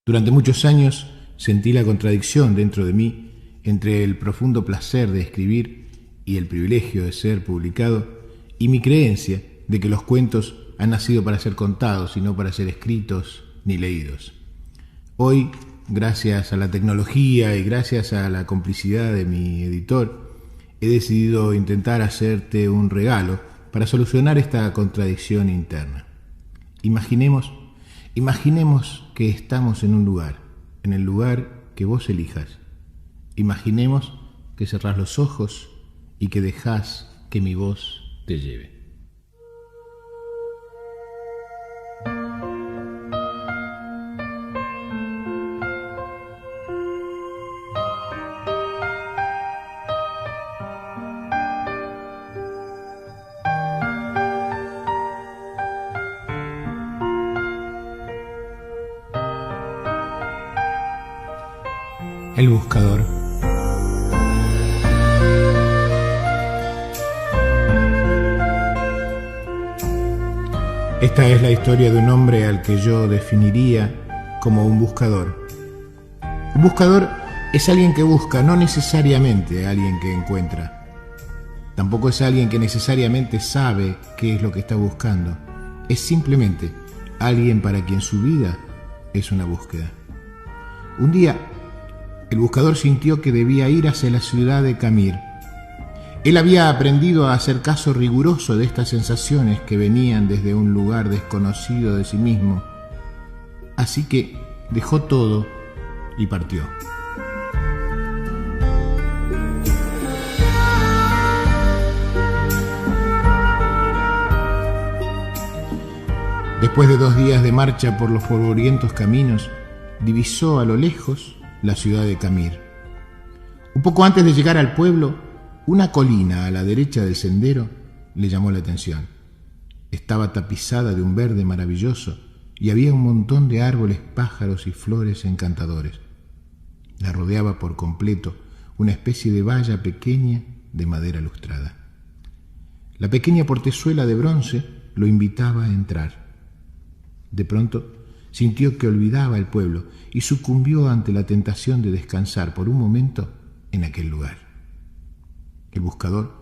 Durante muchos años sentí la contradicción dentro de mí entre el profundo placer de escribir y el privilegio de ser publicado, y mi creencia de que los cuentos han nacido para ser contados y no para ser escritos ni leídos. Hoy, gracias a la tecnología y gracias a la complicidad de mi editor, he decidido intentar hacerte un regalo para solucionar esta contradicción interna. Imaginemos que estamos en un lugar, en el lugar que vos elijas. Imaginemos que cerrás los ojos y que dejás que mi voz te lleve. El buscador. Esta es la historia de un hombre al que yo definiría como un buscador. Un buscador es alguien que busca, no necesariamente alguien que encuentra. Tampoco es alguien que necesariamente sabe qué es lo que está buscando. Es simplemente alguien para quien su vida es una búsqueda. Un día, el buscador sintió que debía ir hacia la ciudad de Camir. Él había aprendido a hacer caso riguroso de estas sensaciones que venían desde un lugar desconocido de sí mismo. Así que dejó todo y partió. Después de 2 días de marcha por los polvorientos caminos, divisó a lo lejos la ciudad de Camir. Un poco antes de llegar al pueblo, una colina a la derecha del sendero le llamó la atención. Estaba tapizada de un verde maravilloso y había un montón de árboles, pájaros y flores encantadores. La rodeaba por completo una especie de valla pequeña de madera lustrada. La pequeña portezuela de bronce lo invitaba a entrar. De pronto sintió que olvidaba el pueblo y sucumbió ante la tentación de descansar por un momento en aquel lugar. El buscador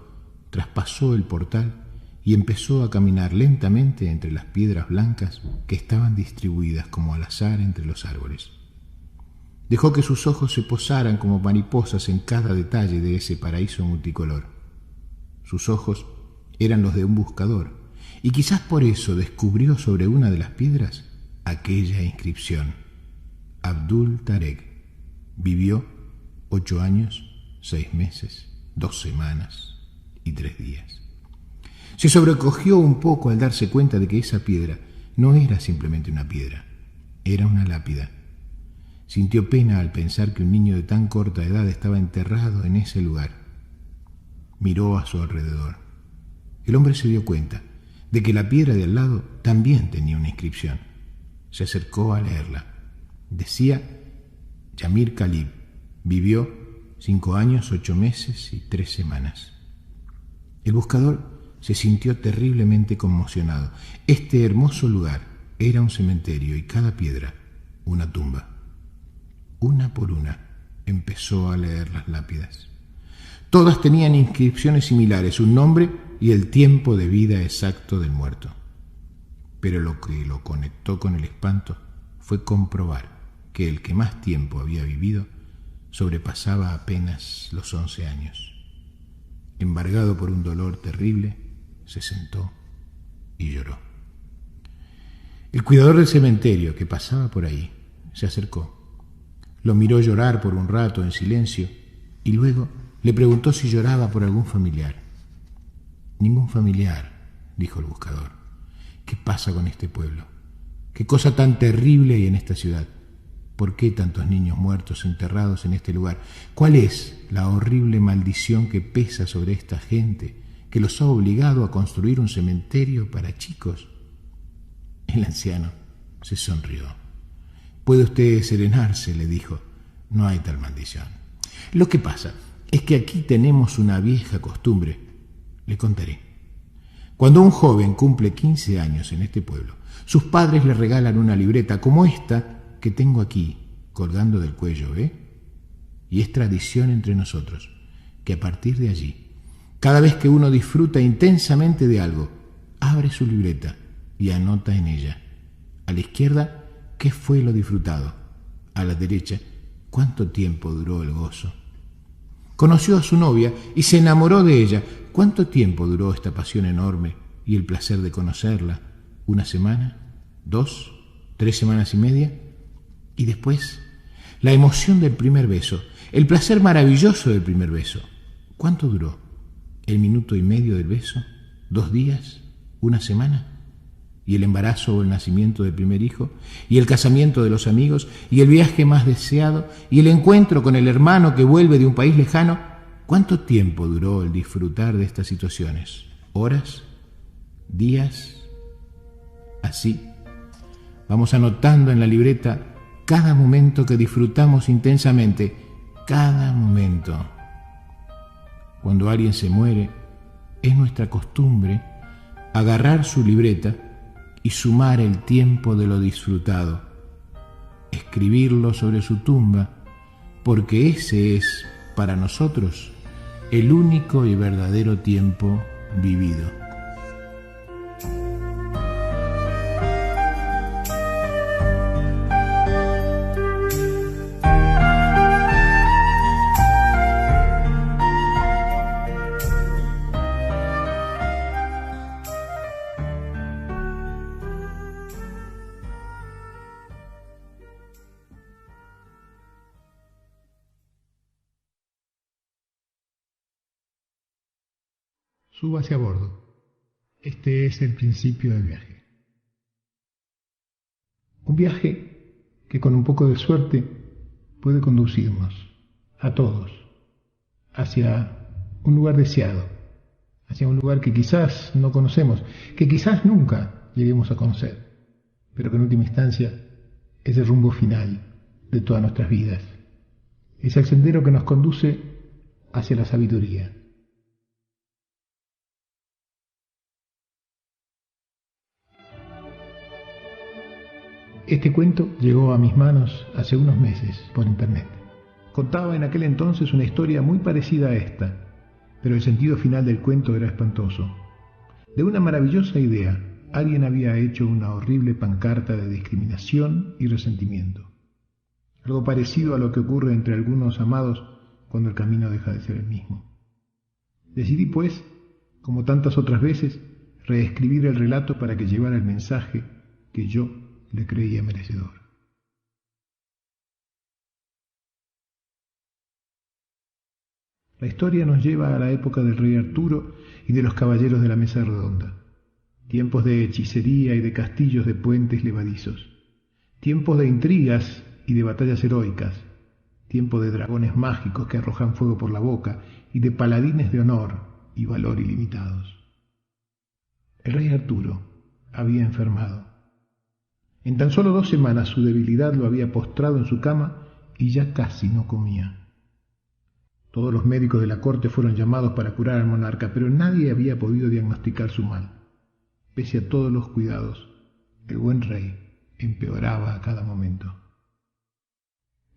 traspasó el portal y empezó a caminar lentamente entre las piedras blancas que estaban distribuidas como al azar entre los árboles. Dejó que sus ojos se posaran como mariposas en cada detalle de ese paraíso multicolor. Sus ojos eran los de un buscador, y quizás por eso descubrió sobre una de las piedras aquella inscripción: Abdul Tarek vivió 8 años, 6 meses, 2 semanas y 3 días. Se sobrecogió un poco al darse cuenta de que esa piedra no era simplemente una piedra, era una lápida. Sintió pena al pensar que un niño de tan corta edad estaba enterrado en ese lugar. Miró a su alrededor. El hombre se dio cuenta de que la piedra de al lado también tenía una inscripción. Se acercó a leerla. Decía: Yamir Khalib vivió 5 años, 8 meses y 3 semanas. El buscador se sintió terriblemente conmocionado. Este hermoso lugar era un cementerio y cada piedra una tumba. Una por una empezó a leer las lápidas. Todas tenían inscripciones similares, un nombre y el tiempo de vida exacto del muerto. Pero lo que lo conectó con el espanto fue comprobar que el que más tiempo había vivido sobrepasaba apenas los 11 años. Embargado por un dolor terrible, se sentó y lloró. El cuidador del cementerio, que pasaba por ahí, se acercó. Lo miró llorar por un rato en silencio y luego le preguntó si lloraba por algún familiar. Ningún familiar, dijo el buscador. ¿Qué pasa con este pueblo? ¿Qué cosa tan terrible hay en esta ciudad? ¿Por qué tantos niños muertos enterrados en este lugar? ¿Cuál es la horrible maldición que pesa sobre esta gente, que los ha obligado a construir un cementerio para chicos? El anciano se sonrió. «Puede usted serenarse», le dijo. «No hay tal maldición. Lo que pasa es que aquí tenemos una vieja costumbre. Le contaré. Cuando un joven cumple 15 años en este pueblo, sus padres le regalan una libreta como esta que tengo aquí, colgando del cuello, Y es tradición entre nosotros, que a partir de allí, cada vez que uno disfruta intensamente de algo, abre su libreta y anota en ella. A la izquierda, ¿qué fue lo disfrutado? A la derecha, ¿cuánto tiempo duró el gozo? Conoció a su novia y se enamoró de ella. ¿Cuánto tiempo duró esta pasión enorme y el placer de conocerla? ¿1 semana? ¿2? ¿3 semanas y media? Y después, la emoción del primer beso, el placer maravilloso del primer beso. ¿Cuánto duró? ¿1 minuto y medio del beso? ¿2 días? ¿1 semana? ¿Y el embarazo o el nacimiento del primer hijo? ¿Y el casamiento de los amigos? ¿Y el viaje más deseado? ¿Y el encuentro con el hermano que vuelve de un país lejano? ¿Cuánto tiempo duró el disfrutar de estas situaciones? ¿Horas? ¿Días? Así, vamos anotando en la libreta cada momento que disfrutamos intensamente, cada momento. Cuando alguien se muere, es nuestra costumbre agarrar su libreta y sumar el tiempo de lo disfrutado, escribirlo sobre su tumba, porque ese es, para nosotros, el único y verdadero tiempo vivido. Súbase a bordo. Este es el principio del viaje. Un viaje que con un poco de suerte puede conducirnos a todos hacia un lugar deseado, hacia un lugar que quizás no conocemos, que quizás nunca lleguemos a conocer, pero que en última instancia es el rumbo final de todas nuestras vidas. Es el sendero que nos conduce hacia la sabiduría. Este cuento llegó a mis manos hace unos meses por internet. Contaba en aquel entonces una historia muy parecida a esta, pero el sentido final del cuento era espantoso. De una maravillosa idea, alguien había hecho una horrible pancarta de discriminación y resentimiento. Algo parecido a lo que ocurre entre algunos amados cuando el camino deja de ser el mismo. Decidí, pues, como tantas otras veces, reescribir el relato para que llevara el mensaje que yo le creía merecedor. La historia nos lleva a la época del rey Arturo y de los caballeros de la mesa redonda. Tiempos de hechicería y de castillos de puentes levadizos. Tiempos de intrigas y de batallas heroicas. Tiempo de dragones mágicos que arrojan fuego por la boca y de paladines de honor y valor ilimitados. El rey Arturo había enfermado. En tan solo 2 semanas su debilidad lo había postrado en su cama y ya casi no comía. Todos los médicos de la corte fueron llamados para curar al monarca, pero nadie había podido diagnosticar su mal. Pese a todos los cuidados, el buen rey empeoraba a cada momento.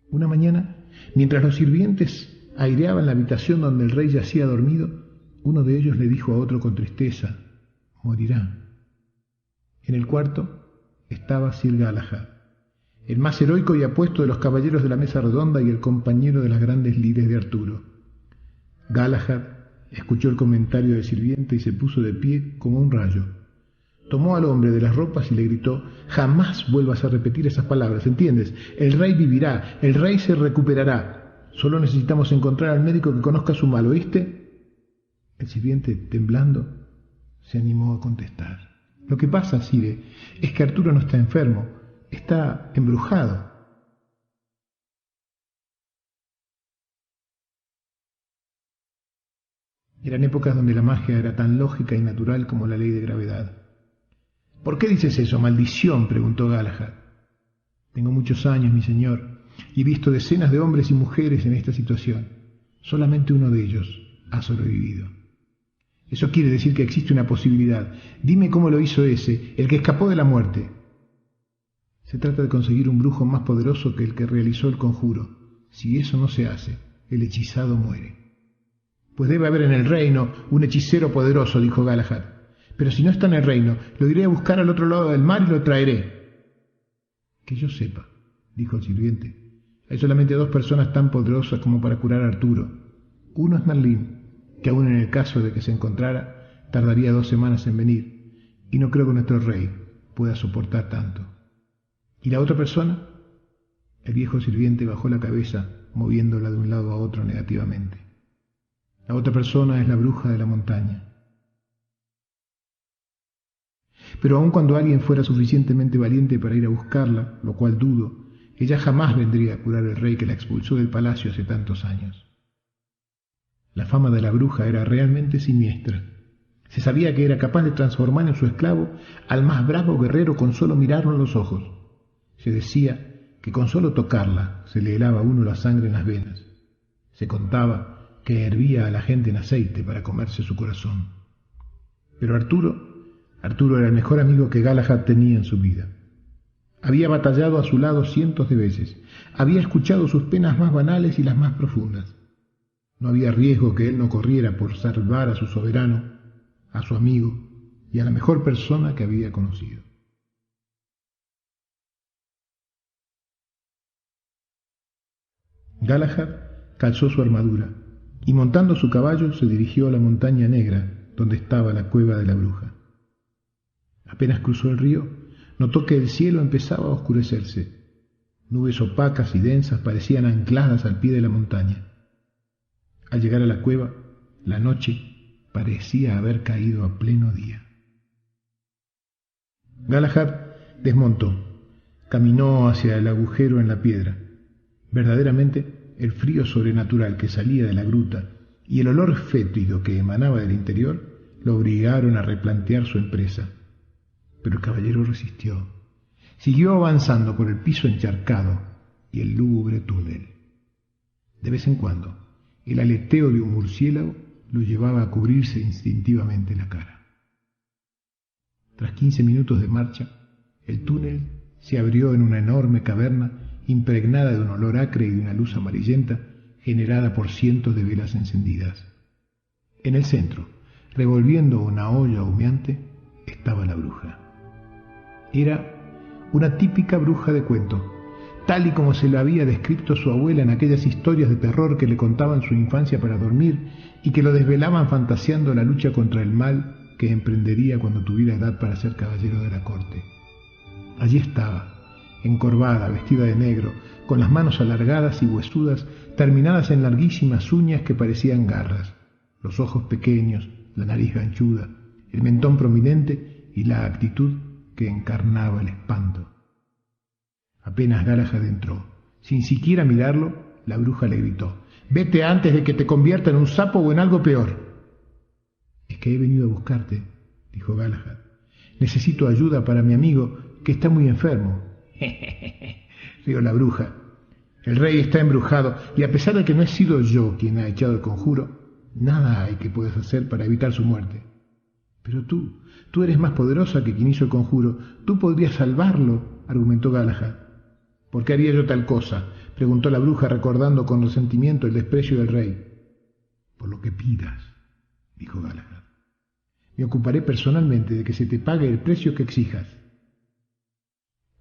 Una mañana, mientras los sirvientes aireaban la habitación donde el rey yacía dormido, uno de ellos le dijo a otro con tristeza: «Morirá». En el cuarto estaba Sir Galahad, el más heroico y apuesto de los caballeros de la mesa redonda y el compañero de las grandes lides de Arturo. Galahad escuchó el comentario del sirviente y se puso de pie como un rayo. Tomó al hombre de las ropas y le gritó: «Jamás vuelvas a repetir esas palabras, ¿entiendes? El rey vivirá, el rey se recuperará. Solo necesitamos encontrar al médico que conozca su mal, ¿oíste?» El sirviente, temblando, se animó a contestar: «Lo que pasa, Sire, es que Arturo no está enfermo, está embrujado». Eran épocas donde la magia era tan lógica y natural como la ley de gravedad. «¿Por qué dices eso, maldición?», preguntó Galahad. «Tengo muchos años, mi señor, y he visto decenas de hombres y mujeres en esta situación. Solamente uno de ellos ha sobrevivido. Eso quiere decir que existe una posibilidad. Dime cómo lo hizo ese, el que escapó de la muerte». Se trata de conseguir un brujo más poderoso que el que realizó el conjuro. Si eso no se hace, el hechizado muere. Pues debe haber en el reino un hechicero poderoso, dijo Galahad. Pero si no está en el reino, lo iré a buscar al otro lado del mar y lo traeré. Que yo sepa, dijo el sirviente, hay solamente 2 personas tan poderosas como para curar a Arturo. Uno es Merlín, que aun en el caso de que se encontrara, tardaría 2 semanas en venir, y no creo que nuestro rey pueda soportar tanto. ¿Y la otra persona? El viejo sirviente bajó la cabeza, moviéndola de un lado a otro negativamente. La otra persona es la bruja de la montaña. Pero aun cuando alguien fuera suficientemente valiente para ir a buscarla, lo cual dudo, ella jamás vendría a curar al rey que la expulsó del palacio hace tantos años. La fama de la bruja era realmente siniestra. Se sabía que era capaz de transformar en su esclavo al más bravo guerrero con solo mirarlo en los ojos. Se decía que con solo tocarla se le helaba a uno la sangre en las venas. Se contaba que hervía a la gente en aceite para comerse su corazón. Pero Arturo era el mejor amigo que Galahad tenía en su vida. Había batallado a su lado cientos de veces. Había escuchado sus penas más banales y las más profundas. No había riesgo que él no corriera por salvar a su soberano, a su amigo y a la mejor persona que había conocido. Galahad calzó su armadura y montando su caballo se dirigió a la montaña negra donde estaba la cueva de la bruja. Apenas cruzó el río, notó que el cielo empezaba a oscurecerse. Nubes opacas y densas parecían ancladas al pie de la montaña. Al llegar a la cueva, la noche parecía haber caído a pleno día. Galahad desmontó, caminó hacia el agujero en la piedra. Verdaderamente, el frío sobrenatural que salía de la gruta y el olor fétido que emanaba del interior lo obligaron a replantear su empresa. Pero el caballero resistió. Siguió avanzando por el piso encharcado y el lúgubre túnel. De vez en cuando, el aleteo de un murciélago lo llevaba a cubrirse instintivamente la cara. Tras 15 minutos de marcha, el túnel se abrió en una enorme caverna impregnada de un olor acre y de una luz amarillenta generada por cientos de velas encendidas. En el centro, revolviendo una olla humeante, estaba la bruja. Era una típica bruja de cuento, tal y como se lo había descrito su abuela en aquellas historias de terror que le contaban su infancia para dormir y que lo desvelaban fantaseando la lucha contra el mal que emprendería cuando tuviera edad para ser caballero de la corte. Allí estaba, encorvada, vestida de negro, con las manos alargadas y huesudas, terminadas en larguísimas uñas que parecían garras, los ojos pequeños, la nariz ganchuda, el mentón prominente y la actitud que encarnaba el espanto. Apenas Galahad entró, sin siquiera mirarlo, la bruja le gritó: «Vete antes de que te convierta en un sapo o en algo peor». «Es que he venido a buscarte», dijo Galahad. «Necesito ayuda para mi amigo, que está muy enfermo». Rió la bruja. «El rey está embrujado, y a pesar de que no he sido yo quien ha echado el conjuro, nada hay que puedas hacer para evitar su muerte. Pero tú eres más poderosa que quien hizo el conjuro. Tú podrías salvarlo», argumentó Galahad. «¿Por qué haría yo tal cosa?», preguntó la bruja, recordando con resentimiento el desprecio del rey. «Por lo que pidas», dijo Galahad. «Me ocuparé personalmente de que se te pague el precio que exijas».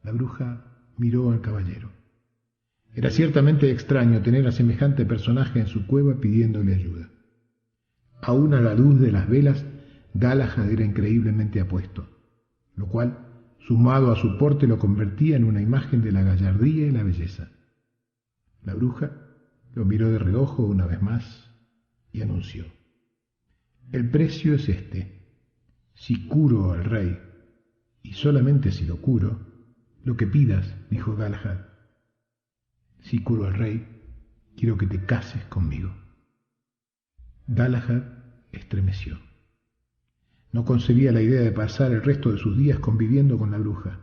La bruja miró al caballero. Era ciertamente extraño tener a semejante personaje en su cueva pidiéndole ayuda. Aún a la luz de las velas, Galahad era increíblemente apuesto, lo cual, sumado a su porte, lo convertía en una imagen de la gallardía y la belleza. La bruja lo miró de reojo una vez más y anunció: «El precio es este. Si curo al rey, y solamente si lo curo, lo que pidas», dijo Galahad. «Si curo al rey, quiero que te cases conmigo». Galahad estremeció. No concebía la idea de pasar el resto de sus días conviviendo con la bruja.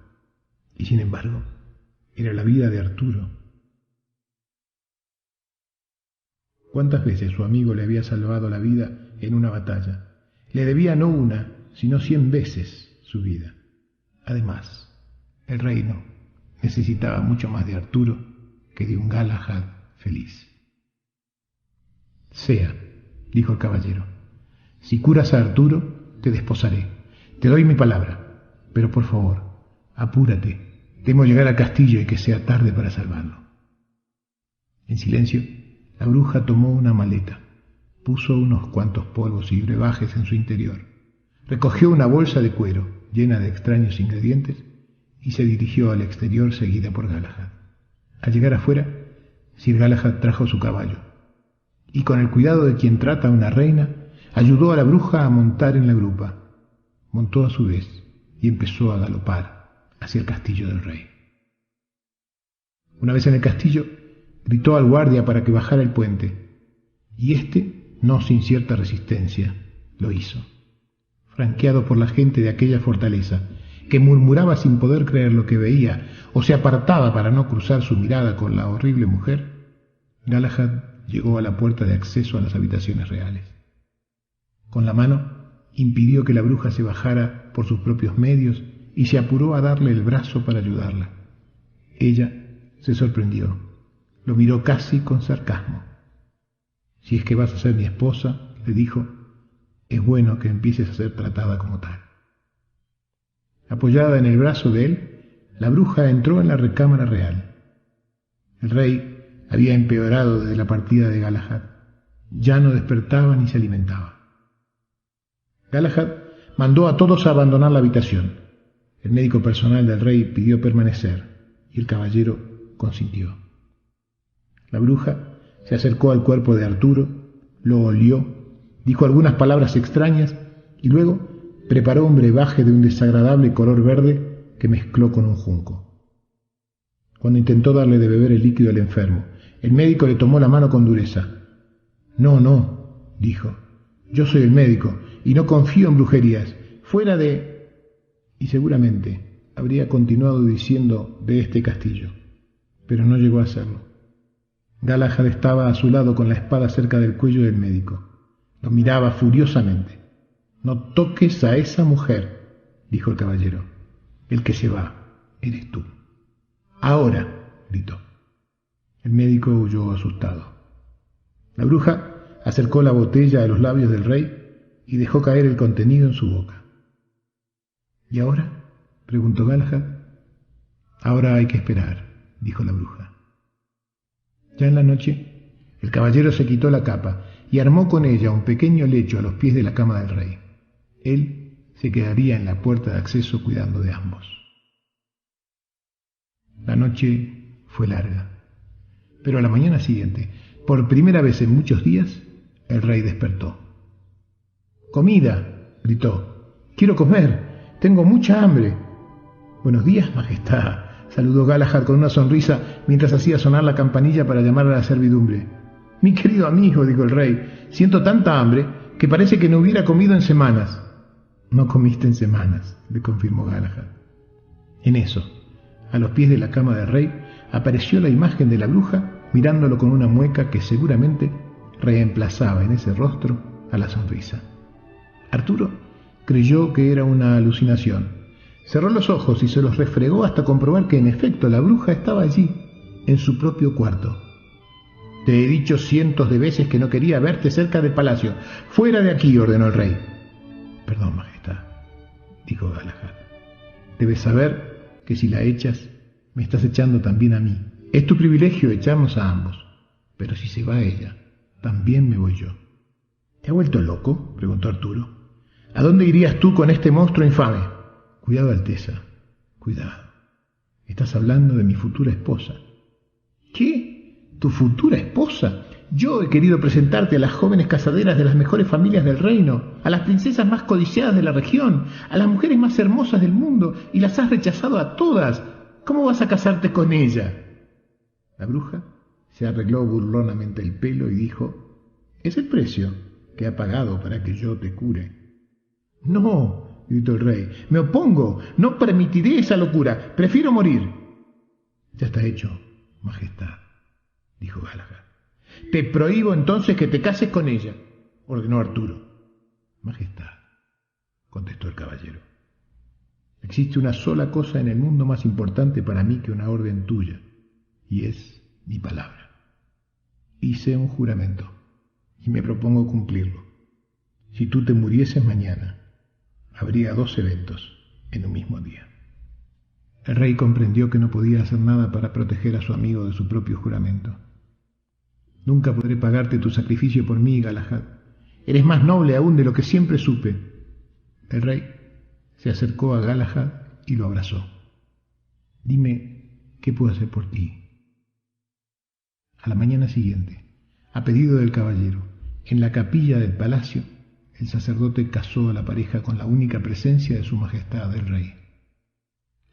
Y sin embargo, era la vida de Arturo. ¿Cuántas veces su amigo le había salvado la vida en una batalla? Le debía no una, sino 100 veces su vida. Además, el reino necesitaba mucho más de Arturo que de un Galahad feliz. Sea, dijo el caballero, si curas a Arturo, te desposaré. Te doy mi palabra, pero por favor, apúrate. Temo llegar al castillo y que sea tarde para salvarlo. En silencio, la bruja tomó una maleta, puso unos cuantos polvos y brebajes en su interior, recogió una bolsa de cuero llena de extraños ingredientes y se dirigió al exterior seguida por Galahad. Al llegar afuera, Sir Galahad trajo su caballo y, con el cuidado de quien trata a una reina, ayudó a la bruja a montar en la grupa. Montó a su vez y empezó a galopar hacia el castillo del rey. Una vez en el castillo, gritó al guardia para que bajara el puente, y éste, no sin cierta resistencia, lo hizo. Franqueado por la gente de aquella fortaleza, que murmuraba sin poder creer lo que veía, o se apartaba para no cruzar su mirada con la horrible mujer, Galahad llegó a la puerta de acceso a las habitaciones reales. Con la mano impidió que la bruja se bajara por sus propios medios y se apuró a darle el brazo para ayudarla. Ella se sorprendió, lo miró casi con sarcasmo. Si es que vas a ser mi esposa, le dijo, es bueno que empieces a ser tratada como tal. Apoyada en el brazo de él, la bruja entró en la recámara real. El rey había empeorado desde la partida de Galahad. Ya no despertaba ni se alimentaba. Galahad mandó a todos a abandonar la habitación. El médico personal del rey pidió permanecer y el caballero consintió. La bruja se acercó al cuerpo de Arturo, lo olió, dijo algunas palabras extrañas y luego preparó un brebaje de un desagradable color verde que mezcló con un junco. Cuando intentó darle de beber el líquido al enfermo, el médico le tomó la mano con dureza. No, no, dijo, yo soy el médico y no confío en brujerías. Fuera de... Y seguramente habría continuado diciendo de este castillo, pero no llegó a hacerlo. Galahad estaba a su lado con la espada cerca del cuello del médico. Lo miraba furiosamente. No toques a esa mujer, dijo el caballero. El que se va eres tú. Ahora, gritó. El médico huyó asustado. La bruja acercó la botella a los labios del rey y dejó caer el contenido en su boca. ¿Y ahora? Preguntó Galahad. Ahora hay que esperar, dijo la bruja. Ya en la noche, el caballero se quitó la capa y armó con ella un pequeño lecho a los pies de la cama del rey. Él se quedaría en la puerta de acceso cuidando de ambos. La noche fue larga, pero a la mañana siguiente, por primera vez en muchos días, el rey despertó. ¡Comida!, gritó. ¡Quiero comer! ¡Tengo mucha hambre! Buenos días, majestad, saludó Galahad con una sonrisa mientras hacía sonar la campanilla para llamar a la servidumbre. Mi querido amigo, dijo el rey, siento tanta hambre que parece que no hubiera comido en semanas. No comiste en semanas, le confirmó Galahad. En eso, a los pies de la cama del rey, apareció la imagen de la bruja mirándolo con una mueca que seguramente reemplazaba en ese rostro a la sonrisa. Arturo creyó que era una alucinación. Cerró los ojos y se los refregó hasta comprobar que en efecto la bruja estaba allí, en su propio cuarto. Te he dicho cientos de veces que no quería verte cerca del palacio. Fuera de aquí, ordenó el rey. Perdón, majestad, dijo Galahad. Debes saber que si la echas, me estás echando también a mí. Es tu privilegio echarnos a ambos. Pero si se va ella, también me voy yo. ¿Te ha vuelto loco?, preguntó Arturo. ¿A dónde irías tú con este monstruo infame? Cuidado, Alteza, cuidado. Estás hablando de mi futura esposa. ¿Qué? ¿Tu futura esposa? Yo he querido presentarte a las jóvenes casaderas de las mejores familias del reino, a las princesas más codiciadas de la región, a las mujeres más hermosas del mundo, y las has rechazado a todas. ¿Cómo vas a casarte con ella? La bruja se arregló burlonamente el pelo y dijo, es el precio que ha pagado para que yo te cure. No, gritó el rey, me opongo, no permitiré esa locura, prefiero morir. Ya está hecho, majestad, dijo Galahad. Te prohíbo entonces que te cases con ella, ordenó Arturo. Majestad, contestó el caballero. El existe una sola cosa en el mundo más importante para mí que una orden tuya, y es mi palabra. Hice un juramento, y me propongo cumplirlo. Si tú te murieses mañana, habría 2 eventos en un mismo día. El rey comprendió que no podía hacer nada para proteger a su amigo de su propio juramento. Nunca podré pagarte tu sacrificio por mí, Galahad. Eres más noble aún de lo que siempre supe. El rey se acercó a Galahad y lo abrazó. Dime, ¿qué puedo hacer por ti? A la mañana siguiente, a pedido del caballero, en la capilla del palacio, el sacerdote casó a la pareja con la única presencia de su majestad el rey.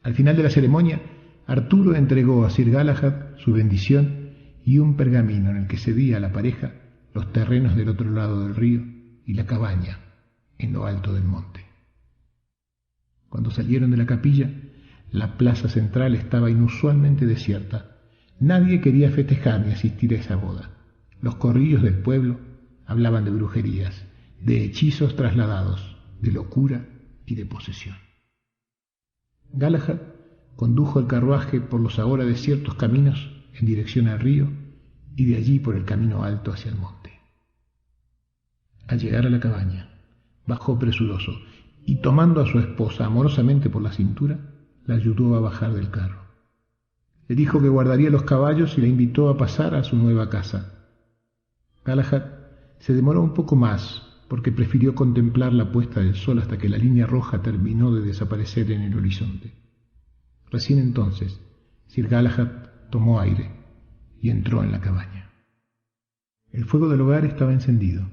Al final de la ceremonia, Arturo entregó a Sir Galahad su bendición y un pergamino en el que cedía a la pareja los terrenos del otro lado del río y la cabaña en lo alto del monte. Cuando salieron de la capilla, la plaza central estaba inusualmente desierta. Nadie quería festejar ni asistir a esa boda. Los corrillos del pueblo hablaban de brujerías, de hechizos trasladados, de locura y de posesión. Galahad condujo el carruaje por los ahora desiertos caminos en dirección al río y de allí por el camino alto hacia el monte. Al llegar a la cabaña, bajó presuroso y tomando a su esposa amorosamente por la cintura, la ayudó a bajar del carro. Le dijo que guardaría los caballos y la invitó a pasar a su nueva casa. Galahad se demoró un poco más porque prefirió contemplar la puesta del sol hasta que la línea roja terminó de desaparecer en el horizonte. Recién entonces, Sir Galahad tomó aire y entró en la cabaña. El fuego del hogar estaba encendido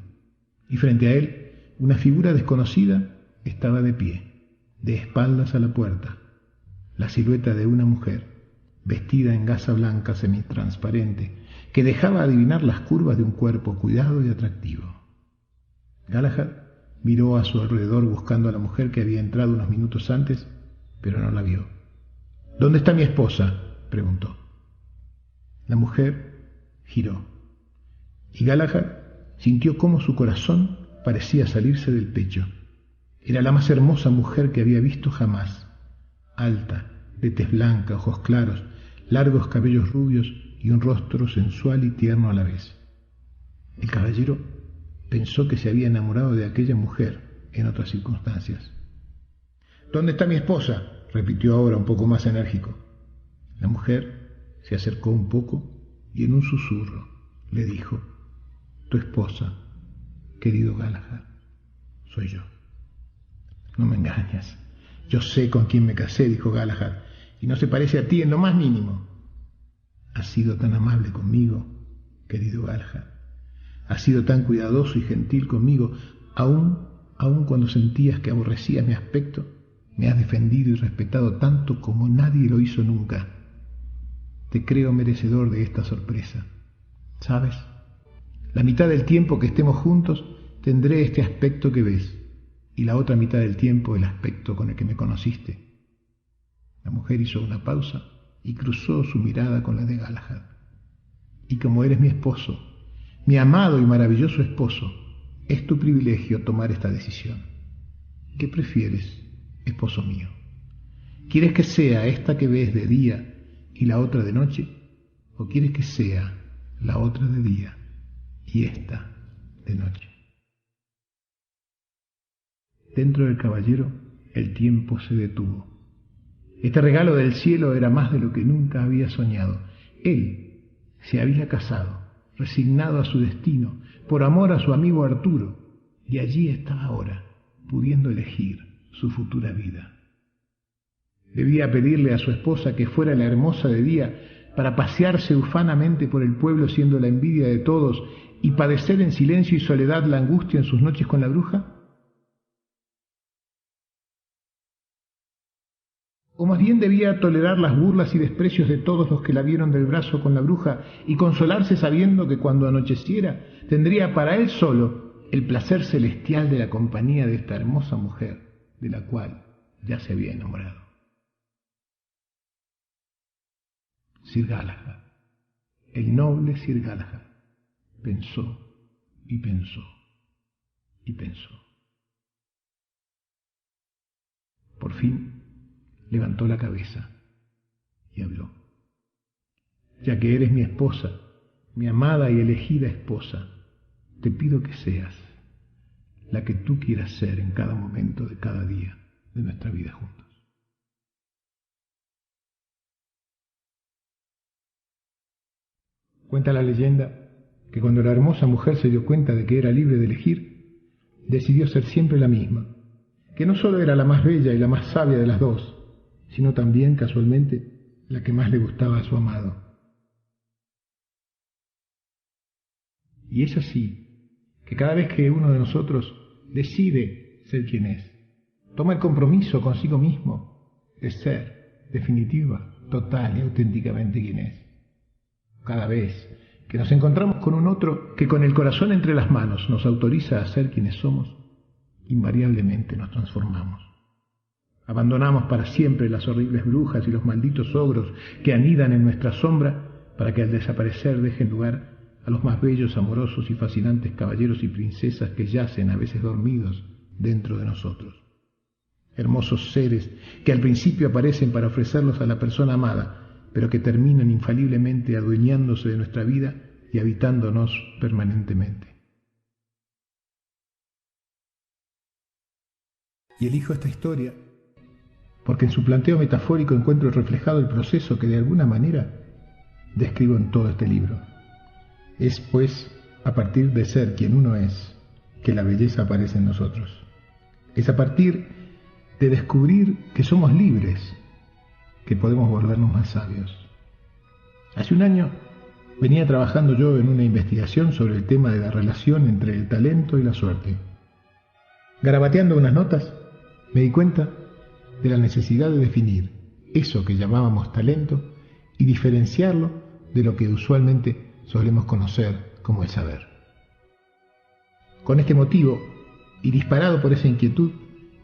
y frente a él una figura desconocida estaba de pie, de espaldas a la puerta, la silueta de una mujer, vestida en gasa blanca semitransparente, que dejaba adivinar las curvas de un cuerpo cuidado y atractivo. Galahad miró a su alrededor buscando a la mujer que había entrado unos minutos antes, pero no la vio. «¿Dónde está mi esposa?», preguntó. La mujer giró, y Galahad sintió cómo su corazón parecía salirse del pecho. Era la más hermosa mujer que había visto jamás, alta, de tez blanca, ojos claros, largos cabellos rubios y un rostro sensual y tierno a la vez. El caballero pensó que se había enamorado de aquella mujer en otras circunstancias. «¿Dónde está mi esposa?», repitió ahora un poco más enérgico. La mujer se acercó un poco y en un susurro le dijo: «Tu esposa, querido Galahad, soy yo». «No me engañas. Yo sé con quién me casé», dijo Galahad, «y no se parece a ti en lo más mínimo». «Has sido tan amable conmigo, querido Galahad. Has sido tan cuidadoso y gentil conmigo, aun cuando sentías que aborrecías mi aspecto, me has defendido y respetado tanto como nadie lo hizo nunca. Te creo merecedor de esta sorpresa. ¿Sabes? La mitad del tiempo que estemos juntos tendré este aspecto que ves, y la otra mitad del tiempo el aspecto con el que me conociste». La mujer hizo una pausa y cruzó su mirada con la de Galahad. «Y como eres mi esposo, mi amado y maravilloso esposo, es tu privilegio tomar esta decisión. ¿Qué prefieres, esposo mío? ¿Quieres que sea esta que ves de día y la otra de noche? ¿O quieres que sea la otra de día y esta de noche?» Dentro del caballero el tiempo se detuvo. Este regalo del cielo era más de lo que nunca había soñado. Él se había casado, resignado a su destino, por amor a su amigo Arturo, y allí estaba ahora, pudiendo elegir su futura vida. Debía pedirle a su esposa que fuera la hermosa de día para pasearse ufanamente por el pueblo siendo la envidia de todos y padecer en silencio y soledad la angustia en sus noches con la bruja. O más bien debía tolerar las burlas y desprecios de todos los que la vieron del brazo con la bruja y consolarse sabiendo que cuando anocheciera tendría para él solo el placer celestial de la compañía de esta hermosa mujer de la cual ya se había enamorado. Sir Galahad, el noble Sir Galahad, pensó y pensó y pensó. Por fin levantó la cabeza y habló. Ya que eres mi esposa, mi amada y elegida esposa, te pido que seas la que tú quieras ser en cada momento de cada día de nuestra vida juntos. Cuenta la leyenda que cuando la hermosa mujer se dio cuenta de que era libre de elegir, decidió ser siempre la misma, que no solo era la más bella y la más sabia de las dos, sino también, casualmente, la que más le gustaba a su amado. Y es así, que cada vez que uno de nosotros decide ser quien es, toma el compromiso consigo mismo de ser definitiva, total y auténticamente quien es. Cada vez que nos encontramos con un otro que con el corazón entre las manos nos autoriza a ser quienes somos, invariablemente nos transformamos. Abandonamos para siempre las horribles brujas y los malditos ogros que anidan en nuestra sombra para que al desaparecer dejen lugar a los más bellos, amorosos y fascinantes caballeros y princesas que yacen a veces dormidos dentro de nosotros. Hermosos seres que al principio aparecen para ofrecerlos a la persona amada, pero que terminan infaliblemente adueñándose de nuestra vida y habitándonos permanentemente. Y elijo esta historia porque en su planteo metafórico encuentro reflejado el proceso que de alguna manera describo en todo este libro. Es, pues, a partir de ser quien uno es, que la belleza aparece en nosotros. Es a partir de descubrir que somos libres, que podemos volvernos más sabios. Hace un año venía trabajando yo en una investigación sobre el tema de la relación entre el talento y la suerte. Garabateando unas notas, me di cuenta de la necesidad de definir eso que llamábamos talento y diferenciarlo de lo que usualmente solemos conocer como el saber. Con este motivo, y disparado por esa inquietud,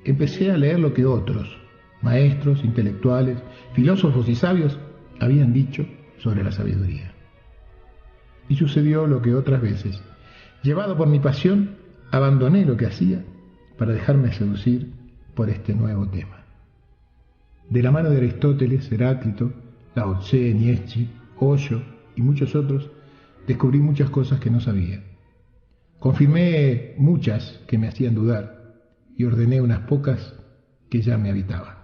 empecé a leer lo que otros, maestros, intelectuales, filósofos y sabios, habían dicho sobre la sabiduría. Y sucedió lo que otras veces, llevado por mi pasión, abandoné lo que hacía para dejarme seducir por este nuevo tema. De la mano de Aristóteles, Heráclito, Lao Tse, Nietzsche, Osho y muchos otros, descubrí muchas cosas que no sabía. Confirmé muchas que me hacían dudar y ordené unas pocas que ya me habitaban.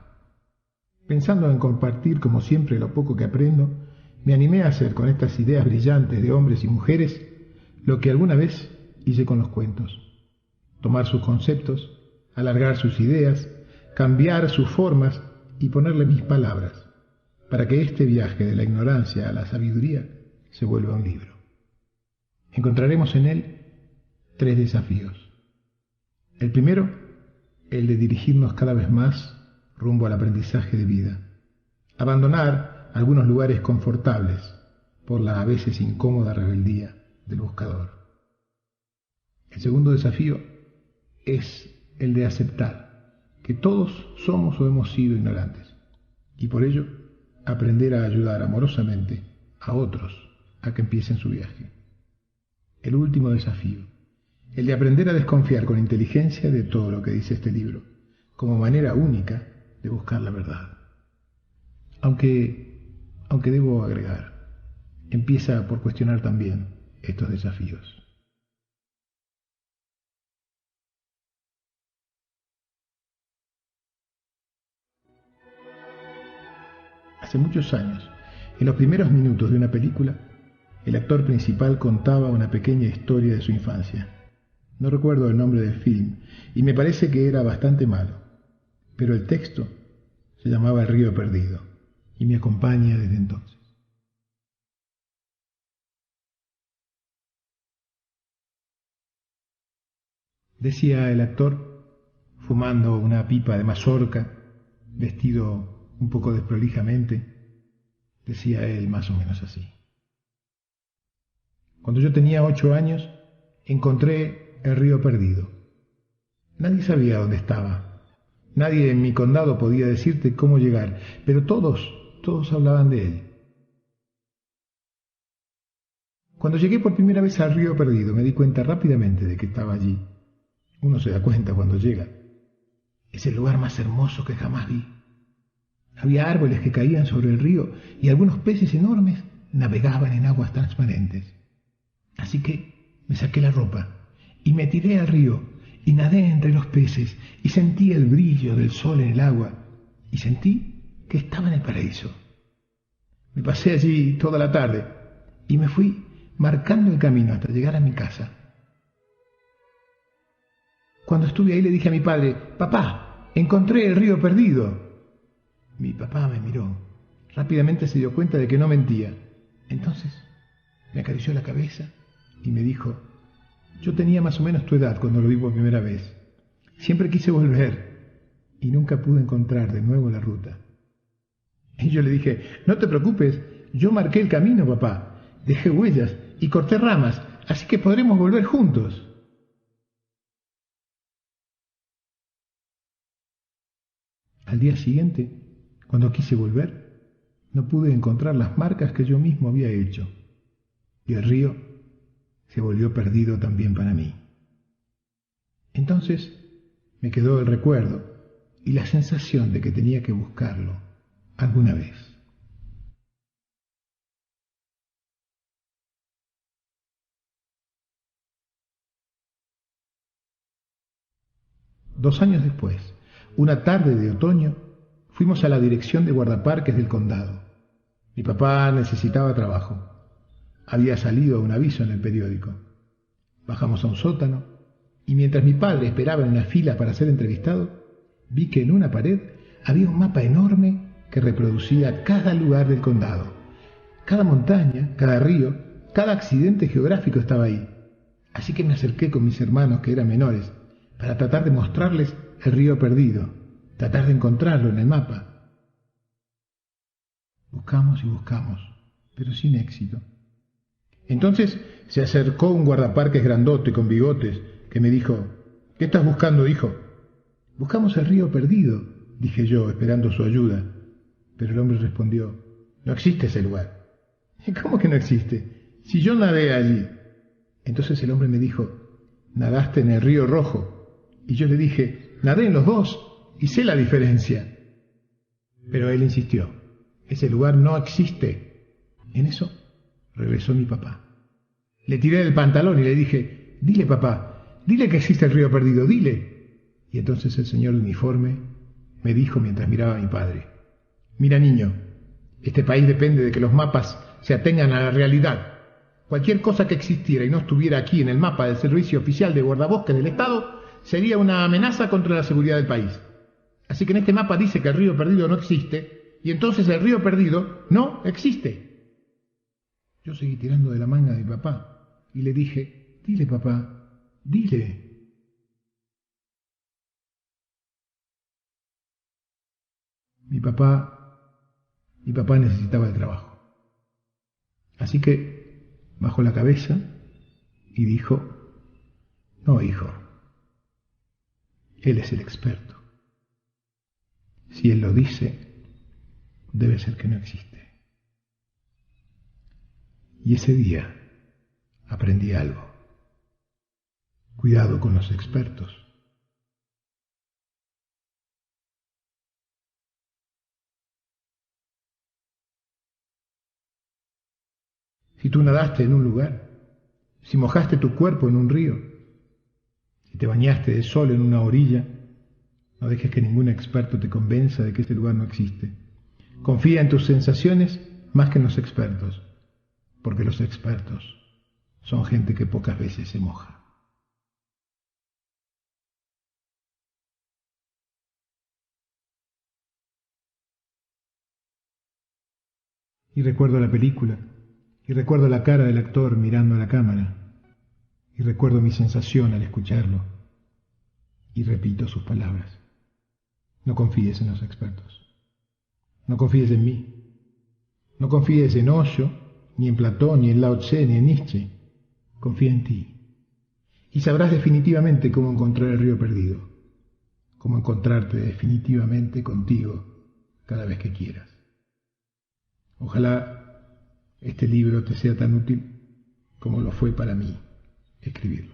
Pensando en compartir, como siempre, lo poco que aprendo, me animé a hacer con estas ideas brillantes de hombres y mujeres lo que alguna vez hice con los cuentos. Tomar sus conceptos, alargar sus ideas, cambiar sus formas y ponerle mis palabras, para que este viaje de la ignorancia a la sabiduría se vuelva un libro. Encontraremos en él 3 desafíos. El primero, el de dirigirnos cada vez más rumbo al aprendizaje de vida. Abandonar algunos lugares confortables por la a veces incómoda rebeldía del buscador. El segundo desafío es el de aceptar que todos somos o hemos sido ignorantes y por ello aprender a ayudar amorosamente a otros a que empiecen su viaje. El último desafío, el de aprender a desconfiar con inteligencia de todo lo que dice este libro, como manera única de buscar la verdad. Aunque debo agregar, empieza por cuestionar también estos desafíos. Hace muchos años, en los primeros minutos de una película, el actor principal contaba una pequeña historia de su infancia. No recuerdo el nombre del film, y me parece que era bastante malo, pero el texto se llamaba El río perdido, y me acompaña desde entonces. Decía el actor, fumando una pipa de mazorca, vestido un poco desprolijamente, decía él más o menos así. Cuando yo tenía 8 años, encontré el río perdido. Nadie sabía dónde estaba. Nadie en mi condado podía decirte cómo llegar, pero todos hablaban de él. Cuando llegué por primera vez al río perdido, me di cuenta rápidamente de que estaba allí. Uno se da cuenta cuando llega. Es el lugar más hermoso que jamás vi. Había árboles que caían sobre el río y algunos peces enormes navegaban en aguas transparentes. Así que me saqué la ropa y me tiré al río y nadé entre los peces y sentí el brillo del sol en el agua y sentí que estaba en el paraíso. Me pasé allí toda la tarde y me fui marcando el camino hasta llegar a mi casa. Cuando estuve ahí le dije a mi padre: «Papá, encontré el río perdido». Mi papá me miró. Rápidamente se dio cuenta de que no mentía. Entonces me acarició la cabeza y me dijo: «Yo tenía más o menos tu edad cuando lo vi por primera vez. Siempre quise volver y nunca pude encontrar de nuevo la ruta». Y yo le dije: «No te preocupes, yo marqué el camino, papá. Dejé huellas y corté ramas, así que podremos volver juntos». Al día siguiente, cuando quise volver, no pude encontrar las marcas que yo mismo había hecho, y el río se volvió perdido también para mí. Entonces me quedó el recuerdo y la sensación de que tenía que buscarlo alguna vez. Dos años después, una tarde de otoño, fuimos a la dirección de guardaparques del condado. Mi papá necesitaba trabajo. Había salido un aviso en el periódico. Bajamos a un sótano y mientras mi padre esperaba en una fila para ser entrevistado, vi que en una pared había un mapa enorme que reproducía cada lugar del condado. Cada montaña, cada río, cada accidente geográfico estaba ahí. Así que me acerqué con mis hermanos, que eran menores, para tratar de mostrarles el río perdido, tratar de encontrarlo en el mapa. Buscamos y buscamos, pero sin éxito. Entonces se acercó un guardaparques grandote con bigotes que me dijo: «¿Qué estás buscando, hijo?» «Buscamos el río perdido», dije yo, esperando su ayuda. Pero el hombre respondió: «No existe ese lugar». «¿Cómo que no existe? Si yo nadé allí». Entonces el hombre me dijo: «Nadaste en el río Rojo». Y yo le dije: «Nadé en los dos y sé la diferencia». Pero él insistió: «Ese lugar no existe». En eso regresó mi papá. Le tiré del pantalón y le dije: «Dile, papá, dile que existe el río perdido, dile». Y entonces el señor de uniforme me dijo mientras miraba a mi padre: «Mira, niño, este país depende de que los mapas se atengan a la realidad. Cualquier cosa que existiera y no estuviera aquí en el mapa del Servicio Oficial de Guardabosques del Estado sería una amenaza contra la seguridad del país. Así que en este mapa dice que el río perdido no existe, y entonces el río perdido no existe». Yo seguí tirando de la manga de mi papá y le dije: «Dile, papá, dile». Mi papá necesitaba el trabajo. Así que bajó la cabeza y dijo: «No, hijo, él es el experto. Si él lo dice, debe ser que no existe». Y ese día aprendí algo. Cuidado con los expertos. Si tú nadaste en un lugar, si mojaste tu cuerpo en un río, si te bañaste de sol en una orilla, no dejes que ningún experto te convenza de que ese lugar no existe. Confía en tus sensaciones más que en los expertos, porque los expertos son gente que pocas veces se moja. Y recuerdo la película, y recuerdo la cara del actor mirando a la cámara, y recuerdo mi sensación al escucharlo, y repito sus palabras: no confíes en los expertos, no confíes en mí, no confíes en Osho, ni en Platón, ni en Lao Tse, ni en Nietzsche. Confía en ti, y sabrás definitivamente cómo encontrar el río perdido, cómo encontrarte definitivamente contigo cada vez que quieras. Ojalá este libro te sea tan útil como lo fue para mí escribirlo.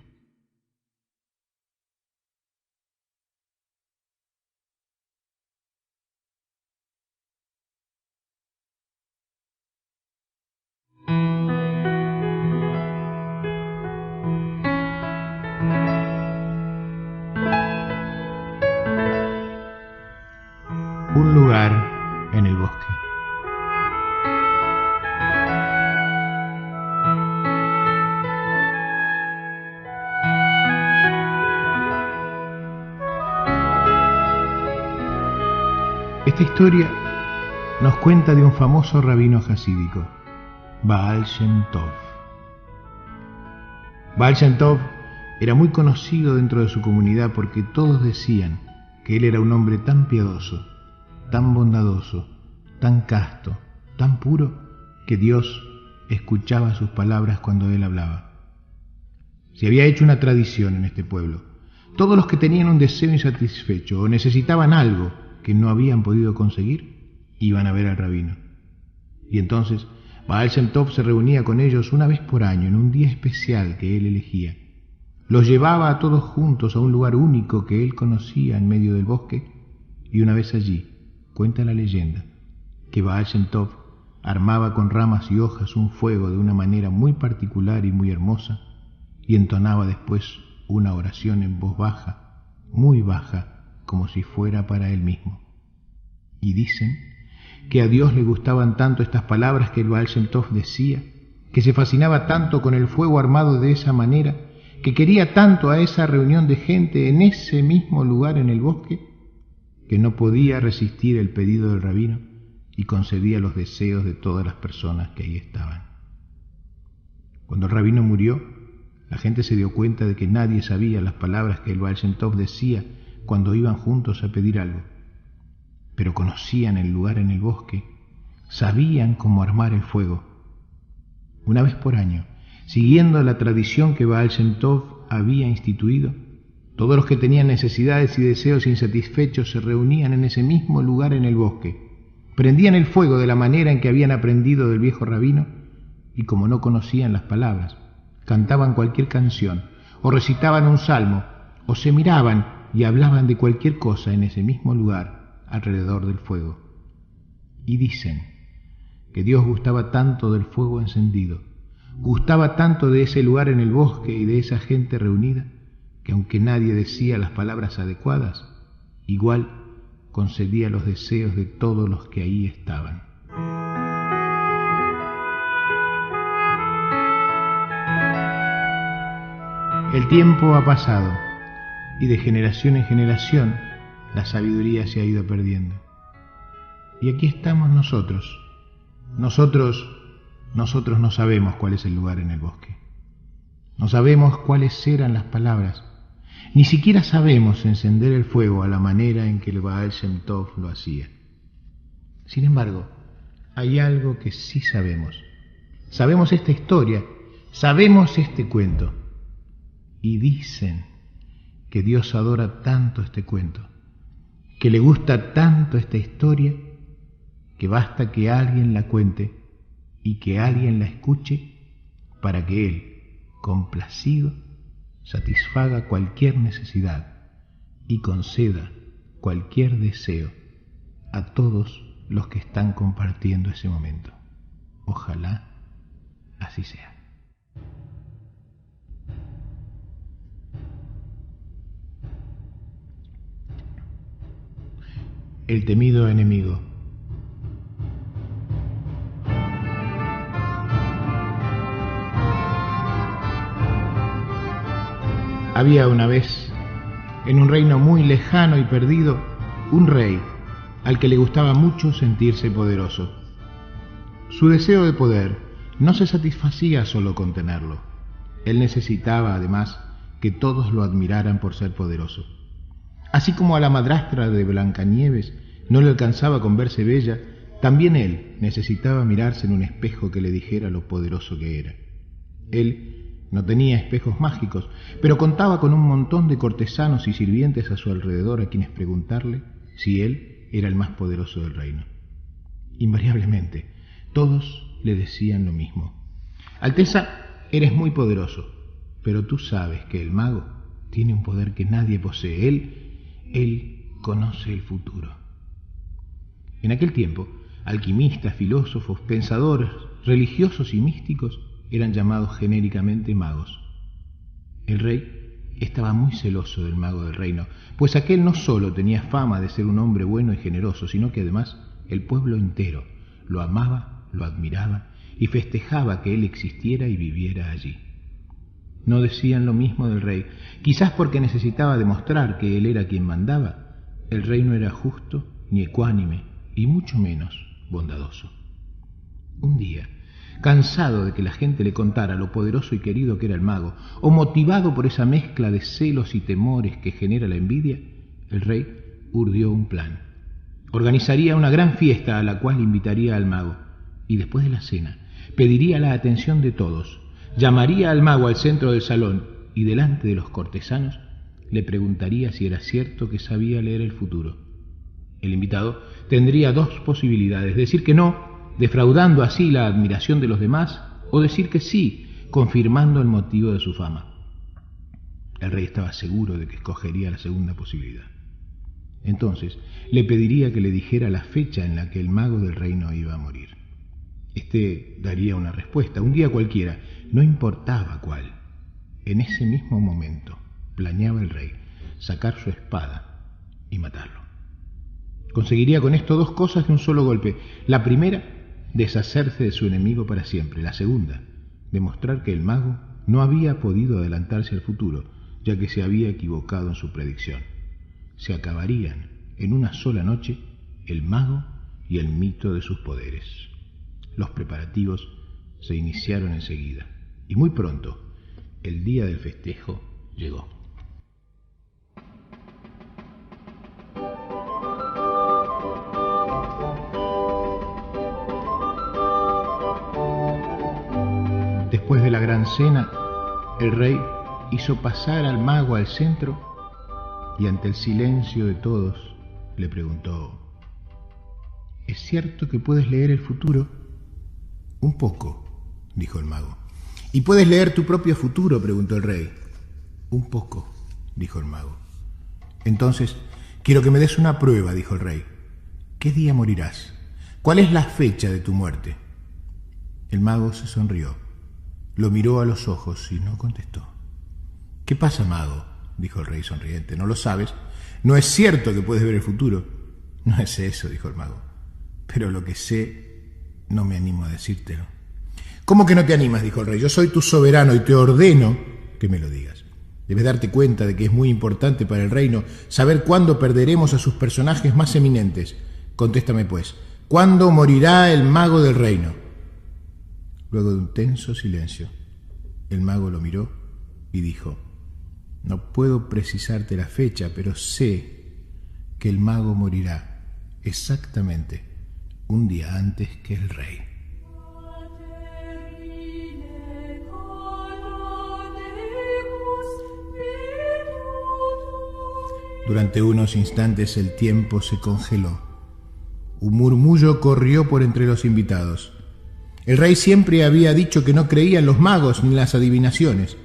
Un lugar en el bosque. Esta historia nos cuenta de un famoso rabino jasídico, Baal Shem Tov. Baal Shem Tov era muy conocido dentro de su comunidad porque todos decían que él era un hombre tan piadoso, tan bondadoso, tan casto, tan puro, que Dios escuchaba sus palabras cuando él hablaba. Se había hecho una tradición en este pueblo. Todos los que tenían un deseo insatisfecho o necesitaban algo que no habían podido conseguir, iban a ver al rabino. Y entonces Baal Shem Tov se reunía con ellos una vez por año en un día especial que él elegía. Los llevaba a todos juntos a un lugar único que él conocía en medio del bosque, y una vez allí, cuenta la leyenda, que Baal Shem Tov armaba con ramas y hojas un fuego de una manera muy particular y muy hermosa, y entonaba después una oración en voz baja, muy baja, como si fuera para él mismo. Y dicen que a Dios le gustaban tanto estas palabras que el Baal Shem Tov decía, que se fascinaba tanto con el fuego armado de esa manera, que quería tanto a esa reunión de gente en ese mismo lugar en el bosque, que no podía resistir el pedido del rabino y concedía los deseos de todas las personas que ahí estaban. Cuando el rabino murió, la gente se dio cuenta de que nadie sabía las palabras que el Baal Shem Tov decía cuando iban juntos a pedir algo, pero conocían el lugar en el bosque, sabían cómo armar el fuego. Una vez por año, siguiendo la tradición que Baal Shem Tov había instituido, todos los que tenían necesidades y deseos insatisfechos se reunían en ese mismo lugar en el bosque, prendían el fuego de la manera en que habían aprendido del viejo rabino, y como no conocían las palabras, cantaban cualquier canción, o recitaban un salmo, o se miraban y hablaban de cualquier cosa en ese mismo lugar alrededor del fuego. Y dicen que Dios gustaba tanto del fuego encendido, gustaba tanto de ese lugar en el bosque y de esa gente reunida, que aunque nadie decía las palabras adecuadas, igual concedía los deseos de todos los que ahí estaban. El tiempo ha pasado y de generación en generación la sabiduría se ha ido perdiendo. Y aquí estamos nosotros. Nosotros no sabemos cuál es el lugar en el bosque. No sabemos cuáles eran las palabras. Ni siquiera sabemos encender el fuego a la manera en que el Baal Shem Tov lo hacía. Sin embargo, hay algo que sí sabemos. Sabemos esta historia, sabemos este cuento. Y dicen que Dios adora tanto este cuento, que le gusta tanto esta historia, que basta que alguien la cuente y que alguien la escuche para que Él, complacido, satisfaga cualquier necesidad y conceda cualquier deseo a todos los que están compartiendo ese momento. Ojalá así sea. El temido enemigo. Había una vez, en un reino muy lejano y perdido, un rey al que le gustaba mucho sentirse poderoso. Su deseo de poder no se satisfacía solo con tenerlo. Él necesitaba, además, que todos lo admiraran por ser poderoso. Así como a la madrastra de Blancanieves no le alcanzaba con verse bella, también él necesitaba mirarse en un espejo que le dijera lo poderoso que era. Él no tenía espejos mágicos, pero contaba con un montón de cortesanos y sirvientes a su alrededor a quienes preguntarle si él era el más poderoso del reino. Invariablemente, todos le decían lo mismo. Alteza, eres muy poderoso, pero tú sabes que el mago tiene un poder que nadie posee. Él conoce el futuro. En aquel tiempo, alquimistas, filósofos, pensadores, religiosos y místicos eran llamados genéricamente magos. El rey estaba muy celoso del mago del reino, pues aquel no solo tenía fama de ser un hombre bueno y generoso, sino que además el pueblo entero lo amaba, lo admiraba y festejaba que él existiera y viviera allí. No decían lo mismo del rey, quizás porque necesitaba demostrar que él era quien mandaba. El rey no era justo ni ecuánime y mucho menos bondadoso. Un día, cansado de que la gente le contara lo poderoso y querido que era el mago, o motivado por esa mezcla de celos y temores que genera la envidia, el rey urdió un plan. Organizaría una gran fiesta a la cual invitaría al mago, y después de la cena pediría la atención de todos, llamaría al mago al centro del salón y delante de los cortesanos le preguntaría si era cierto que sabía leer el futuro. El invitado tendría dos posibilidades: decir que no, defraudando así la admiración de los demás, o decir que sí, confirmando el motivo de su fama. El rey estaba seguro de que escogería la segunda posibilidad. Entonces le pediría que le dijera la fecha en la que el mago del reino iba a morir. Este daría una respuesta, un día cualquiera, no importaba cuál. En ese mismo momento planeaba el rey sacar su espada y matarlo. Conseguiría con esto dos cosas de un solo golpe. La primera, deshacerse de su enemigo para siempre. La segunda, demostrar que el mago no había podido adelantarse al futuro, ya que se había equivocado en su predicción. Se acabarían en una sola noche el mago y el mito de sus poderes. Los preparativos se iniciaron enseguida, y muy pronto el día del festejo llegó. Después de la gran cena, el rey hizo pasar al mago al centro y ante el silencio de todos le preguntó: ¿es cierto que puedes leer el futuro? Un poco, dijo el mago. ¿Y puedes leer tu propio futuro?, preguntó el rey. Un poco, dijo el mago. Entonces, quiero que me des una prueba, dijo el rey. ¿Qué día morirás? ¿Cuál es la fecha de tu muerte? El mago se sonrió, lo miró a los ojos y no contestó. ¿Qué pasa, mago?, dijo el rey sonriente. ¿No lo sabes? ¿No es cierto que puedes ver el futuro? No es eso, dijo el mago, pero lo que sé no me animo a decírtelo. ¿Cómo que no te animas?, dijo el rey. Yo soy tu soberano y te ordeno que me lo digas. Debes darte cuenta de que es muy importante para el reino saber cuándo perderemos a sus personajes más eminentes. Contéstame, pues, ¿cuándo morirá el mago del reino? Luego de un tenso silencio, el mago lo miró y dijo: no puedo precisarte la fecha, pero sé que el mago morirá exactamente un día antes que el rey. Durante unos instantes el tiempo se congeló. Un murmullo corrió por entre los invitados. El rey siempre había dicho que no creía en los magos ni en las adivinaciones,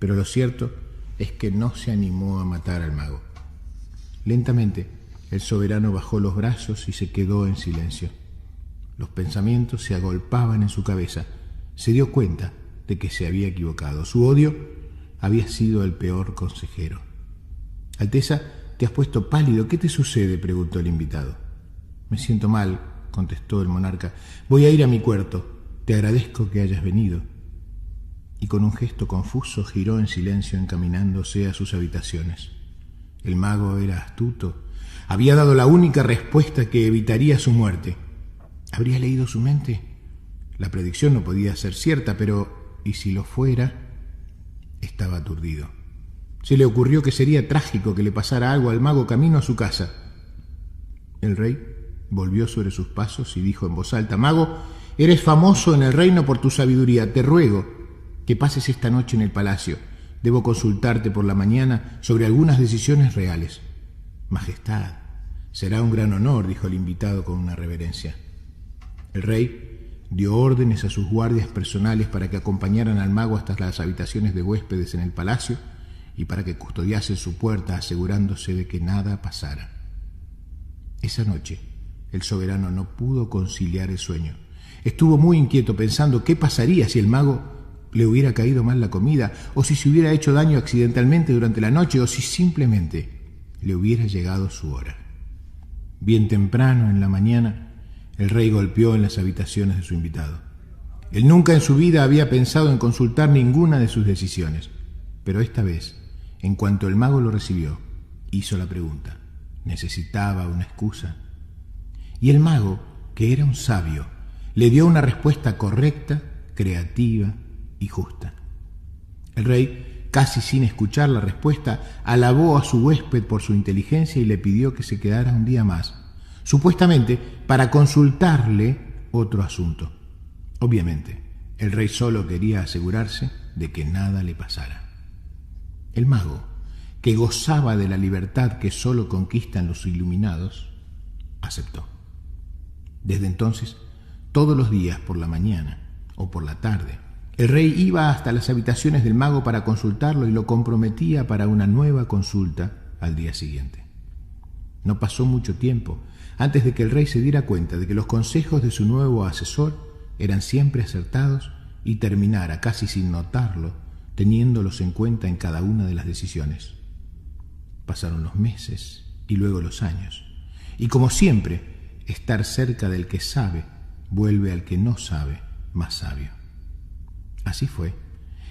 pero lo cierto es que no se animó a matar al mago. Lentamente, el soberano bajó los brazos y se quedó en silencio. Los pensamientos se agolpaban en su cabeza. Se dio cuenta de que se había equivocado. Su odio había sido el peor consejero. Alteza, te has puesto pálido. ¿Qué te sucede?, preguntó el invitado. Me siento mal, contestó el monarca. Voy a ir a mi cuarto. Te agradezco que hayas venido. Y con un gesto confuso giró en silencio encaminándose a sus habitaciones. El mago era astuto. Había dado la única respuesta que evitaría su muerte. ¿Habría leído su mente? La predicción no podía ser cierta, pero ¿y si lo fuera? Estaba aturdido. Se le ocurrió que sería trágico que le pasara algo al mago camino a su casa. El rey volvió sobre sus pasos y dijo en voz alta: mago, eres famoso en el reino por tu sabiduría. Te ruego que pases esta noche en el palacio. Debo consultarte por la mañana sobre algunas decisiones reales. Majestad, será un gran honor, dijo el invitado con una reverencia. El rey dio órdenes a sus guardias personales para que acompañaran al mago hasta las habitaciones de huéspedes en el palacio y para que custodiasen su puerta, asegurándose de que nada pasara. Esa noche, el soberano no pudo conciliar el sueño. Estuvo muy inquieto pensando qué pasaría si el mago le hubiera caído mal la comida, o si se hubiera hecho daño accidentalmente durante la noche, o si simplemente le hubiera llegado su hora. Bien temprano en la mañana, el rey golpeó en las habitaciones de su invitado. Él nunca en su vida había pensado en consultar ninguna de sus decisiones, pero esta vez, en cuanto el mago lo recibió, hizo la pregunta. ¿Necesitaba una excusa? Y el mago, que era un sabio, le dio una respuesta correcta, creativa y justa. El rey, casi sin escuchar la respuesta, alabó a su huésped por su inteligencia y le pidió que se quedara un día más, supuestamente para consultarle otro asunto. Obviamente, el rey solo quería asegurarse de que nada le pasara. El mago, que gozaba de la libertad que solo conquistan los iluminados, aceptó. Desde entonces, todos los días por la mañana o por la tarde, el rey iba hasta las habitaciones del mago para consultarlo y lo comprometía para una nueva consulta al día siguiente. No pasó mucho tiempo antes de que el rey se diera cuenta de que los consejos de su nuevo asesor eran siempre acertados y terminara, casi sin notarlo, teniéndolos en cuenta en cada una de las decisiones. Pasaron los meses y luego los años, y como siempre, estar cerca del que sabe vuelve al que no sabe más sabio. Así fue.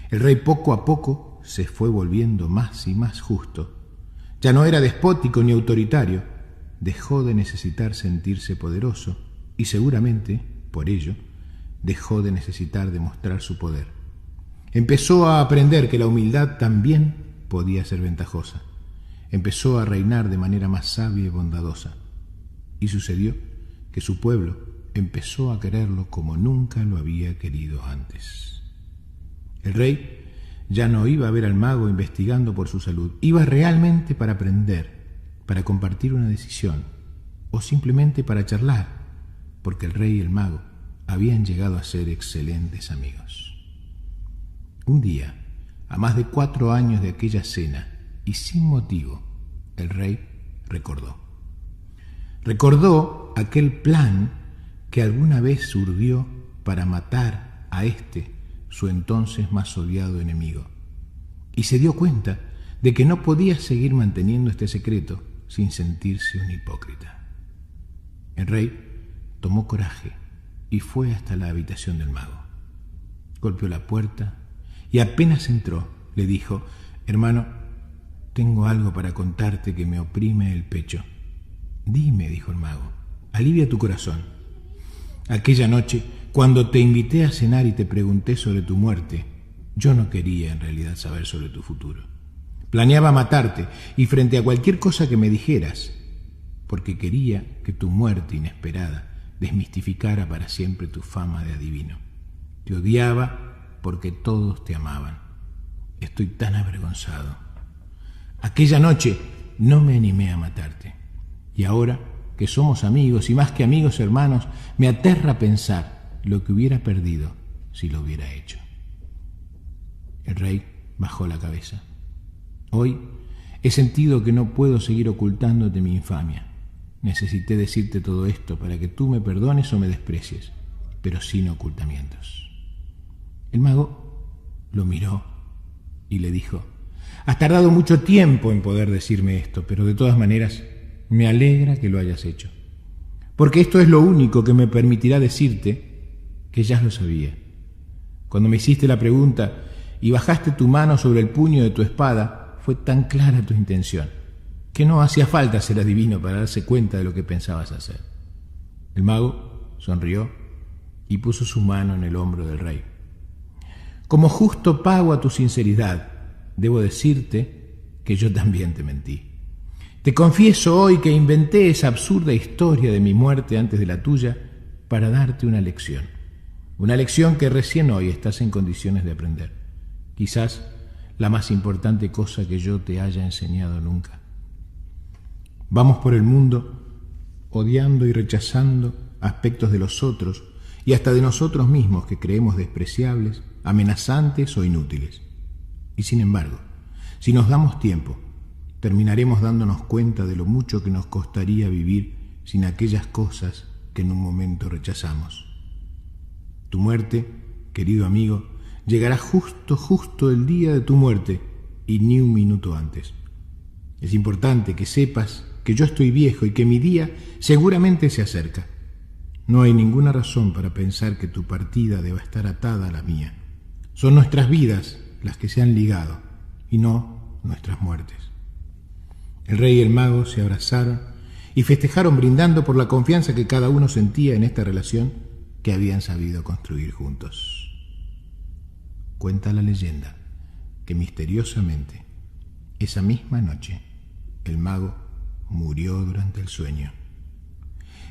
El rey poco a poco se fue volviendo más y más justo. Ya no era despótico ni autoritario. Dejó de necesitar sentirse poderoso y seguramente, por ello, dejó de necesitar demostrar su poder. Empezó a aprender que la humildad también podía ser ventajosa. Empezó a reinar de manera más sabia y bondadosa. Y sucedió que su pueblo empezó a quererlo como nunca lo había querido antes. El rey ya no iba a ver al mago investigando por su salud. Iba realmente para aprender, para compartir una decisión o simplemente para charlar, porque el rey y el mago habían llegado a ser excelentes amigos. Un día, a más de 4 años de aquella cena y sin motivo, el rey recordó. Recordó aquel plan que alguna vez surgió para matar a su entonces más odiado enemigo, y se dio cuenta de que no podía seguir manteniendo este secreto sin sentirse un hipócrita. El rey tomó coraje y fue hasta la habitación del mago. Golpeó la puerta y apenas entró, le dijo: «Hermano, tengo algo para contarte que me oprime el pecho». «Dime», dijo el mago, «alivia tu corazón. Aquella noche, cuando te invité a cenar y te pregunté sobre tu muerte, yo no quería en realidad saber sobre tu futuro. Planeaba matarte y frente a cualquier cosa que me dijeras, porque quería que tu muerte inesperada desmistificara para siempre tu fama de adivino. Te odiaba porque todos te amaban. Estoy tan avergonzado. Aquella noche no me animé a matarte. Y ahora que somos amigos y más que amigos hermanos, me aterra pensar lo que hubiera perdido si lo hubiera hecho». El rey bajó la cabeza. «Hoy he sentido que no puedo seguir ocultándote mi infamia. Necesité decirte todo esto para que tú me perdones o me desprecies, pero sin ocultamientos». El mago lo miró y le dijo: «Has tardado mucho tiempo en poder decirme esto, pero de todas maneras me alegra que lo hayas hecho, porque esto es lo único que me permitirá decirte que ya lo sabía. Cuando me hiciste la pregunta y bajaste tu mano sobre el puño de tu espada, fue tan clara tu intención que no hacía falta ser adivino para darse cuenta de lo que pensabas hacer». El mago sonrió y puso su mano en el hombro del rey. «Como justo pago a tu sinceridad, debo decirte que yo también te mentí. Te confieso hoy que inventé esa absurda historia de mi muerte antes de la tuya para darte una lección que recién hoy estás en condiciones de aprender. Quizás la más importante cosa que yo te haya enseñado nunca. Vamos por el mundo odiando y rechazando aspectos de los otros y hasta de nosotros mismos que creemos despreciables, amenazantes o inútiles. Y sin embargo, si nos damos tiempo, terminaremos dándonos cuenta de lo mucho que nos costaría vivir sin aquellas cosas que en un momento rechazamos. Tu muerte, querido amigo, llegará justo el día de tu muerte y ni un minuto antes. Es importante que sepas que yo estoy viejo y que mi día seguramente se acerca. No hay ninguna razón para pensar que tu partida deba estar atada a la mía. Son nuestras vidas las que se han ligado y no nuestras muertes. El rey y el mago se abrazaron y festejaron brindando por la confianza que cada uno sentía en esta relación que habían sabido construir juntos. Cuenta la leyenda que misteriosamente esa misma noche el mago murió durante el sueño.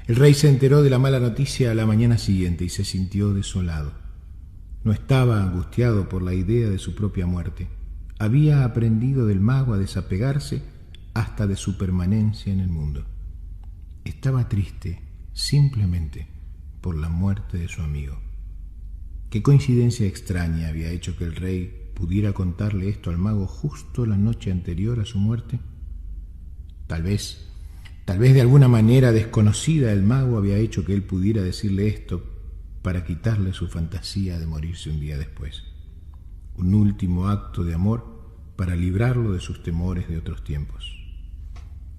El rey se enteró de la mala noticia a la mañana siguiente y se sintió desolado. No estaba angustiado por la idea de su propia muerte. Había aprendido del mago a desapegarse hasta de su permanencia en el mundo. Estaba triste simplemente por la muerte de su amigo. Qué coincidencia extraña había hecho que el rey pudiera contarle esto al mago justo la noche anterior a su muerte. Tal vez de alguna manera desconocida el mago había hecho que él pudiera decirle esto para quitarle su fantasía de morirse un día después. Un último acto de amor para librarlo de sus temores de otros tiempos.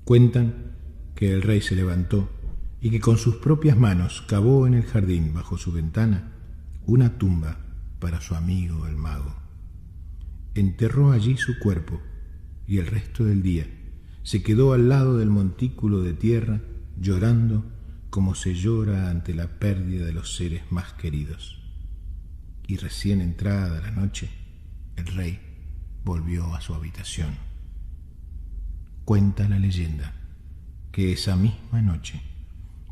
Cuentan que el rey se levantó y que con sus propias manos cavó en el jardín bajo su ventana una tumba para su amigo el mago. Enterró allí su cuerpo y el resto del día se quedó al lado del montículo de tierra llorando como se llora ante la pérdida de los seres más queridos. Y recién entrada la noche, el rey volvió a su habitación. Cuenta la leyenda que esa misma noche,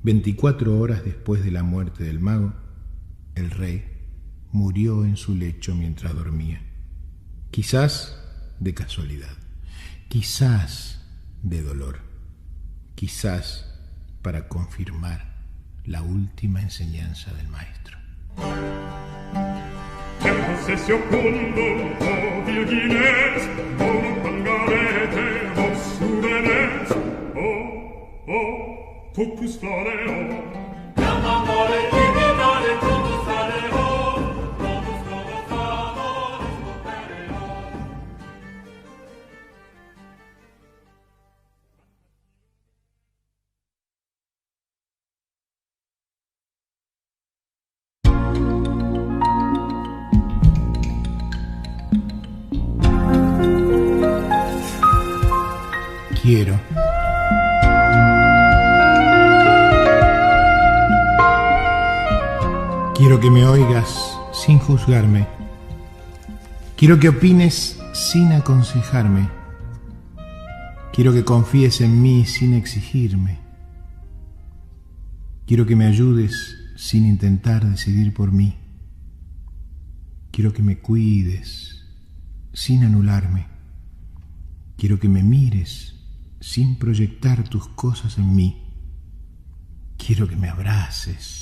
24 horas después de la muerte del mago, el rey murió en su lecho mientras dormía. Quizás de casualidad, quizás de dolor, quizás para confirmar la última enseñanza del maestro. Quiero que me oigas sin juzgarme. Quiero que opines sin aconsejarme. Quiero que confíes en mí sin exigirme. Quiero que me ayudes sin intentar decidir por mí. Quiero que me cuides sin anularme. Quiero que me mires sin proyectar tus cosas en mí. Quiero que me abraces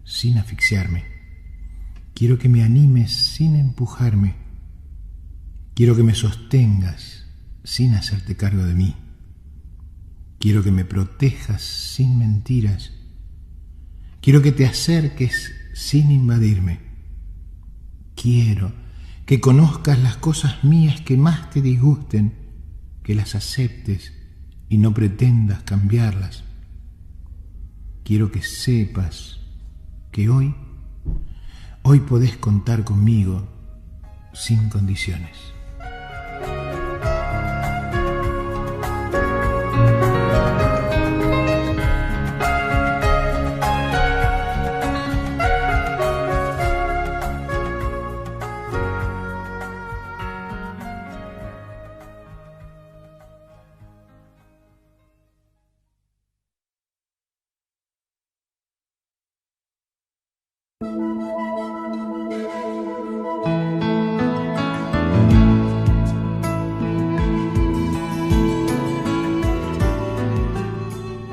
sin asfixiarme. Quiero que me animes sin empujarme. Quiero que me sostengas sin hacerte cargo de mí. Quiero que me protejas sin mentiras. Quiero que te acerques sin invadirme. Quiero que conozcas las cosas mías que más te disgusten, que las aceptes y no pretendas cambiarlas. Quiero que sepas que hoy podés contar conmigo sin condiciones.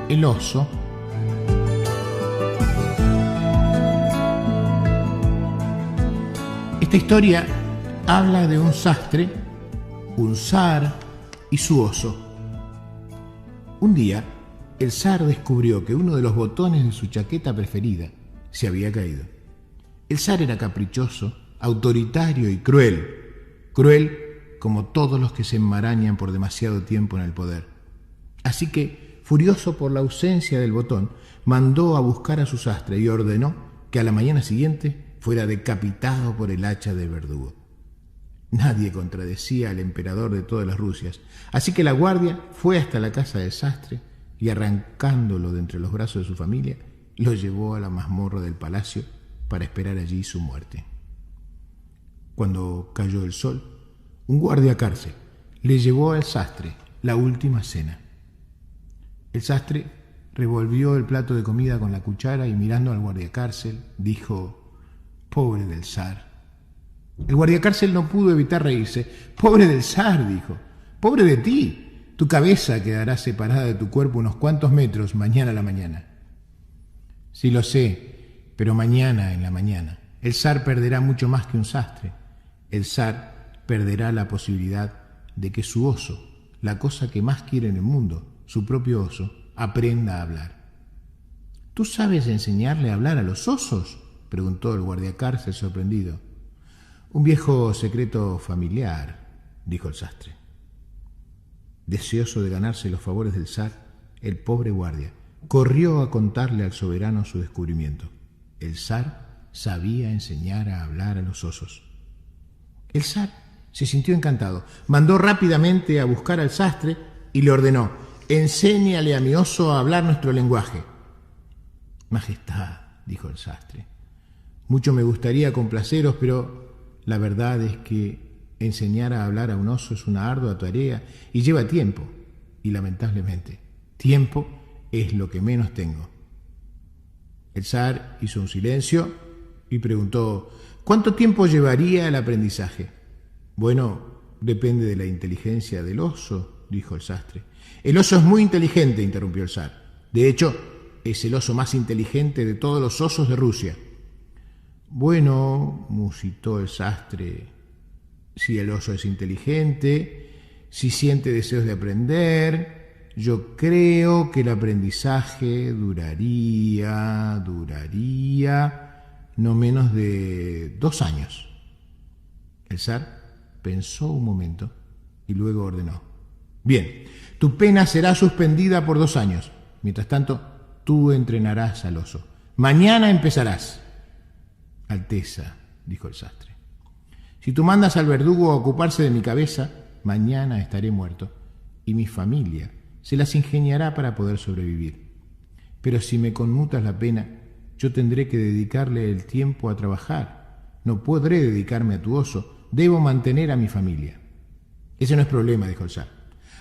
El oso. Esta historia habla de un sastre, un zar y su oso. Un día, el zar descubrió que uno de los botones de su chaqueta preferida se había caído. El zar era caprichoso autoritario y cruel. Cruel como todos los que se enmarañan por demasiado tiempo en el poder. Así que, furioso por la ausencia del botón, mandó a buscar a su sastre y ordenó que a la mañana siguiente fuera decapitado por el hacha del verdugo. Nadie contradecía al emperador de todas las Rusias, así que la guardia fue hasta la casa del sastre y, arrancándolo de entre los brazos de su familia, lo llevó a la mazmorra del palacio para esperar allí su muerte. Cuando cayó el sol, un guardiacárcel le llevó al sastre la última cena. El sastre revolvió el plato de comida con la cuchara y, mirando al guardiacárcel, dijo: «Pobre del zar». El guardiacárcel no pudo evitar reírse. «Pobre del zar», dijo, «pobre de ti. Tu cabeza quedará separada de tu cuerpo unos cuantos metros mañana a la mañana». «Sí lo sé, pero mañana en la mañana. El zar perderá mucho más que un sastre. El zar perderá la posibilidad de que su oso, la cosa que más quiere en el mundo, su propio oso, aprenda a hablar». «¿Tú sabes enseñarle a hablar a los osos?», preguntó el guardiacárcel sorprendido. «Un viejo secreto familiar», dijo el sastre. Deseoso de ganarse los favores del zar, el pobre guardia corrió a contarle al soberano su descubrimiento. El zar sabía enseñar a hablar a los osos. El zar se sintió encantado. Mandó rápidamente a buscar al sastre y le ordenó: «Enséñale a mi oso a hablar nuestro lenguaje». «Majestad», dijo el sastre, «mucho me gustaría complaceros, pero la verdad es que enseñar a hablar a un oso es una ardua tarea y lleva tiempo, y lamentablemente, tiempo es lo que menos tengo». El zar hizo un silencio y preguntó: «¿Cuánto tiempo llevaría el aprendizaje?». «Bueno, depende de la inteligencia del oso», dijo el sastre. «El oso es muy inteligente», interrumpió el zar. «De hecho, es el oso más inteligente de todos los osos de Rusia». «Bueno», musitó el sastre, «si el oso es inteligente, si siente deseos de aprender, yo creo que el aprendizaje duraría no menos de 2 años». El zar pensó un momento y luego ordenó: «Bien, tu pena será suspendida por 2 años. Mientras tanto, tú entrenarás al oso. Mañana empezarás». «Alteza», dijo el sastre, «si tú mandas al verdugo a ocuparse de mi cabeza, mañana estaré muerto y mi familia se las ingeniará para poder sobrevivir. Pero si me conmutas la pena, yo tendré que dedicarle el tiempo a trabajar. No podré dedicarme a tu oso. Debo mantener a mi familia». «Ese no es problema», dijo el zar.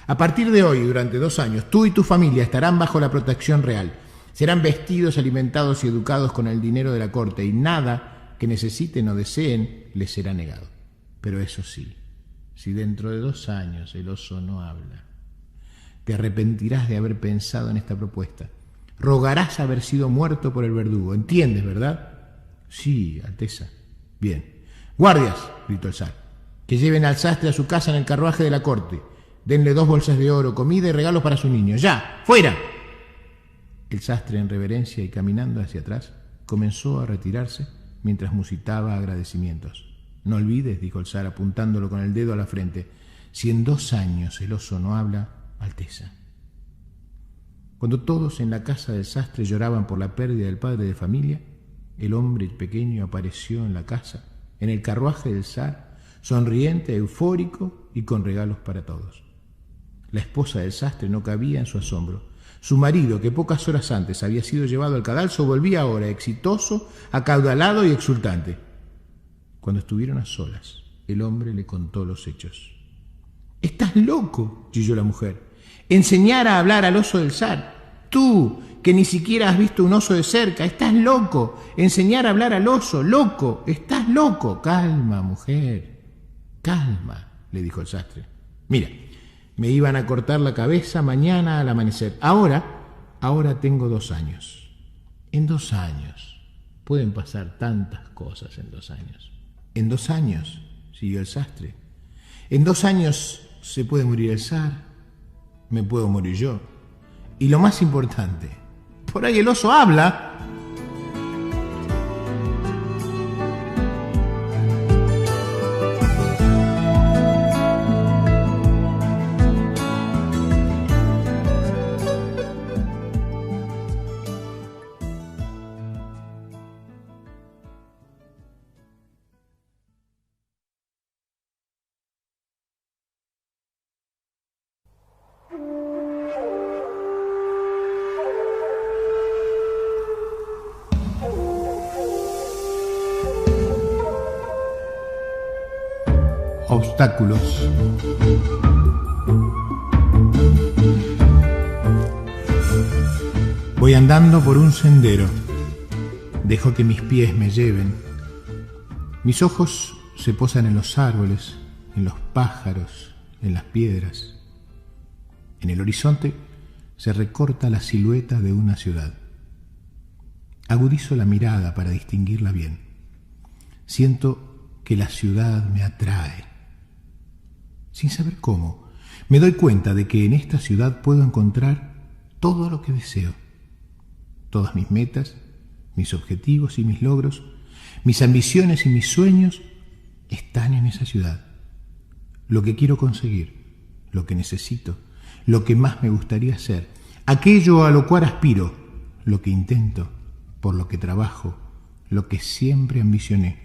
«A partir de hoy, durante 2 años, tú y tu familia estarán bajo la protección real. Serán vestidos, alimentados y educados con el dinero de la corte, y nada que necesiten o deseen les será negado. Pero eso sí, si dentro de 2 años el oso no habla, te arrepentirás de haber pensado en esta propuesta. Rogarás haber sido muerto por el verdugo. ¿Entiendes, verdad?». «Sí, Alteza». «Bien. Guardias», gritó el zar, «que lleven al sastre a su casa en el carruaje de la corte. Denle 2 bolsas de oro, comida y regalos para su niño. ¡Ya! ¡Fuera!». El sastre, en reverencia y caminando hacia atrás, comenzó a retirarse mientras musitaba agradecimientos. «No olvides», dijo el zar apuntándolo con el dedo a la frente, «si en 2 años el oso no habla, Alteza». Cuando todos en la casa del sastre lloraban por la pérdida del padre de familia, el hombre pequeño apareció en la casa, en el carruaje del zar, sonriente, eufórico y con regalos para todos. La esposa del sastre no cabía en su asombro. Su marido, que pocas horas antes había sido llevado al cadalso, volvía ahora exitoso, acaudalado y exultante. Cuando estuvieron a solas, el hombre le contó los hechos. «¡Estás loco!», chilló la mujer. «Enseñar a hablar al oso del zar. Tú, que ni siquiera has visto un oso de cerca, estás loco. Enseñar a hablar al oso, loco, estás loco». «Calma, mujer, calma», le dijo el sastre. «Mira, me iban a cortar la cabeza mañana al amanecer. Ahora tengo 2 años. En 2 años pueden pasar tantas cosas en 2 años. En 2 años», siguió el sastre, «en 2 años se puede morir el zar, me puedo morir yo. Y lo más importante, por ahí el oso habla». obstáculos. Voy andando por un sendero. Dejo que mis pies me lleven. Mis ojos se posan en los árboles, en los pájaros, en las piedras. En el horizonte se recorta la silueta de una ciudad. Agudizo la mirada para distinguirla bien. Siento que la ciudad me atrae. Sin saber cómo, me doy cuenta de que en esta ciudad puedo encontrar todo lo que deseo. Todas mis metas, mis objetivos y mis logros, mis ambiciones y mis sueños están en esa ciudad. Lo que quiero conseguir, lo que necesito, lo que más me gustaría ser, aquello a lo cual aspiro, lo que intento, por lo que trabajo, lo que siempre ambicioné,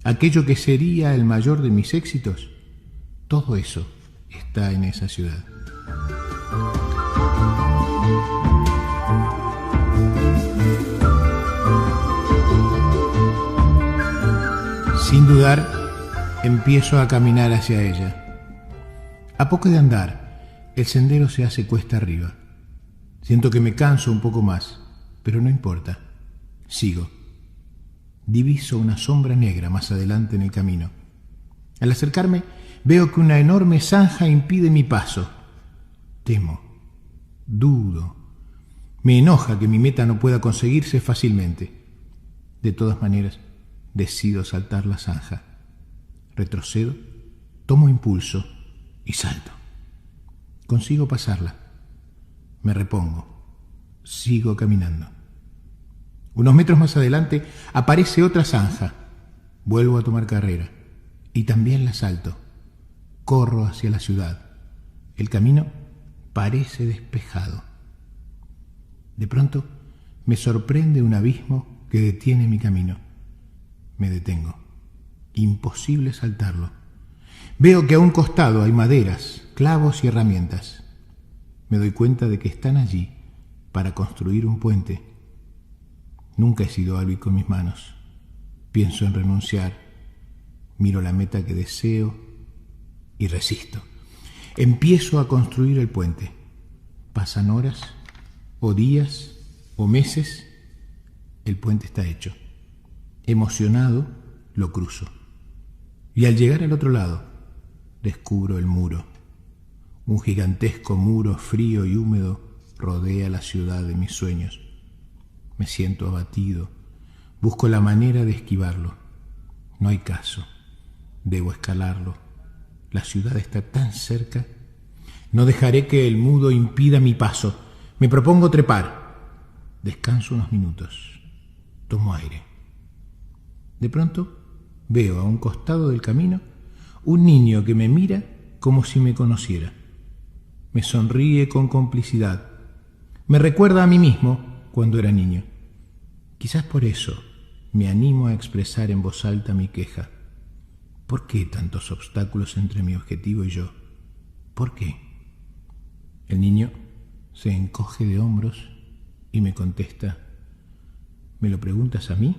aquello que sería el mayor de mis éxitos, todo eso está en esa ciudad. Sin dudar, empiezo a caminar hacia ella. A poco de andar, el sendero se hace cuesta arriba. Siento que me canso un poco más, pero no importa. Sigo. Diviso una sombra negra más adelante en el camino. Al acercarme, veo que una enorme zanja impide mi paso. Temo. Dudo. Me enoja que mi meta no pueda conseguirse fácilmente. De todas maneras, decido saltar la zanja. Retrocedo, tomo impulso y salto. Consigo pasarla. Me repongo. Sigo caminando. Unos metros más adelante aparece otra zanja. Vuelvo a tomar carrera y también la salto. Corro hacia la ciudad. El camino parece despejado. De pronto me sorprende un abismo que detiene mi camino. Me detengo. Imposible saltarlo. Veo que a un costado hay maderas, clavos y herramientas. Me doy cuenta de que están allí para construir un puente. Nunca he sido hábil con mis manos. Pienso en renunciar. Miro la meta que deseo y resisto. Empiezo a construir el puente. Pasan horas, o días, o meses. El puente está hecho. Emocionado, lo cruzo. Y al llegar al otro lado, descubro el muro. Un gigantesco muro frío y húmedo rodea la ciudad de mis sueños. Me siento abatido. Busco la manera de esquivarlo. No hay caso. Debo escalarlo. La ciudad está tan cerca. No dejaré que el muro impida mi paso. Me propongo trepar. Descanso unos minutos. Tomo aire. De pronto veo a un costado del camino un niño que me mira como si me conociera. Me sonríe con complicidad. Me recuerda a mí mismo cuando era niño. Quizás por eso me animo a expresar en voz alta mi queja. ¿Por qué tantos obstáculos entre mi objetivo y yo? ¿Por qué? El niño se encoge de hombros y me contesta: ¿me lo preguntas a mí?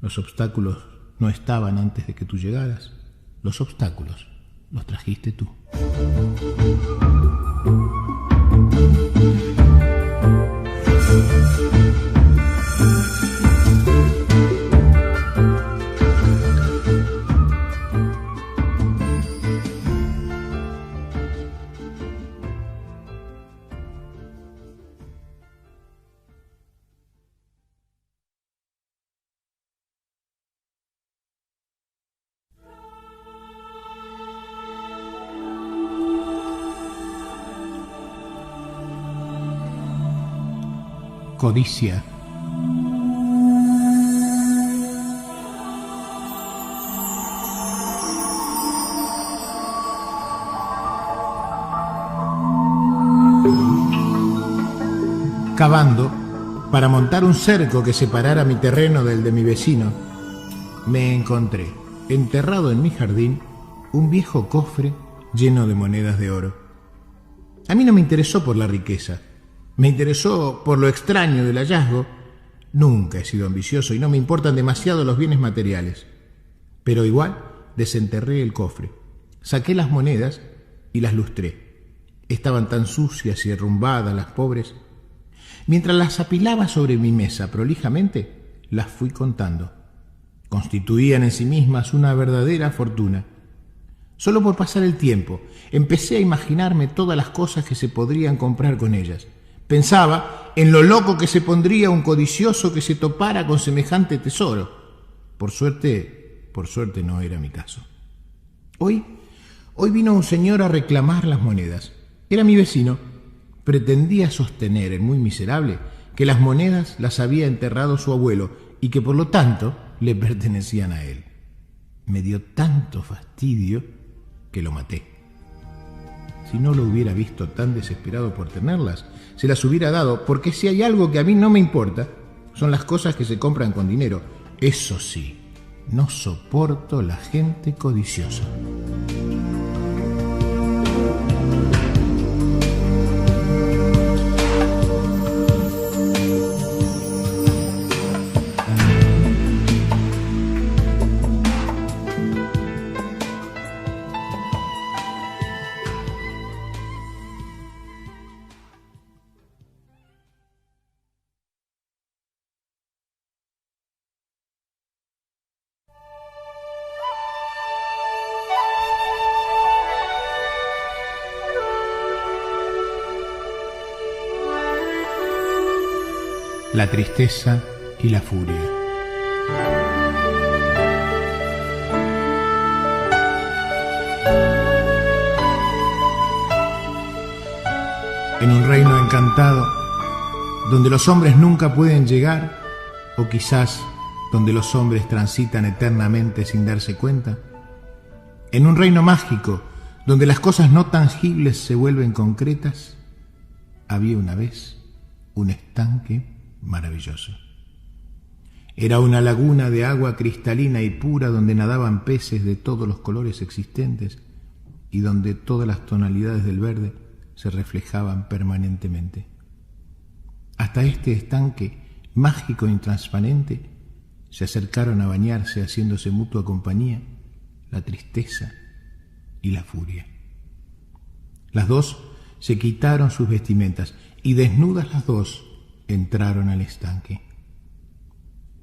Los obstáculos no estaban antes de que tú llegaras. Los obstáculos los trajiste tú. Codicia. Cavando para montar un cerco que separara mi terreno del de mi vecino, me encontré, enterrado en mi jardín, un viejo cofre lleno de monedas de oro. A mí no me interesó por la riqueza. Me interesó por lo extraño del hallazgo. Nunca he sido ambicioso y no me importan demasiado los bienes materiales. Pero igual desenterré el cofre, saqué las monedas y las lustré. Estaban tan sucias y arrumbadas las pobres. Mientras las apilaba sobre mi mesa prolijamente, las fui contando. Constituían en sí mismas una verdadera fortuna. Solo por pasar el tiempo, empecé a imaginarme todas las cosas que se podrían comprar con ellas. Pensaba en lo loco que se pondría un codicioso que se topara con semejante tesoro. Por suerte no era mi caso. Hoy vino un señor a reclamar las monedas. Era mi vecino. Pretendía sostener, el muy miserable, que las monedas las había enterrado su abuelo y que por lo tanto le pertenecían a él. Me dio tanto fastidio que lo maté. Si no lo hubiera visto tan desesperado por tenerlas, se las hubiera dado, porque si hay algo que a mí no me importa, son las cosas que se compran con dinero. Eso sí, no soporto la gente codiciosa. La tristeza y la furia. En un reino encantado, donde los hombres nunca pueden llegar, o quizás donde los hombres transitan eternamente sin darse cuenta, en un reino mágico, donde las cosas no tangibles se vuelven concretas, había una vez un estanque maravilloso. Era una laguna de agua cristalina y pura donde nadaban peces de todos los colores existentes y donde todas las tonalidades del verde se reflejaban permanentemente. Hasta este estanque mágico e intransparente se acercaron a bañarse haciéndose mutua compañía la tristeza y la furia. Las dos se quitaron sus vestimentas y desnudas las dos entraron al estanque.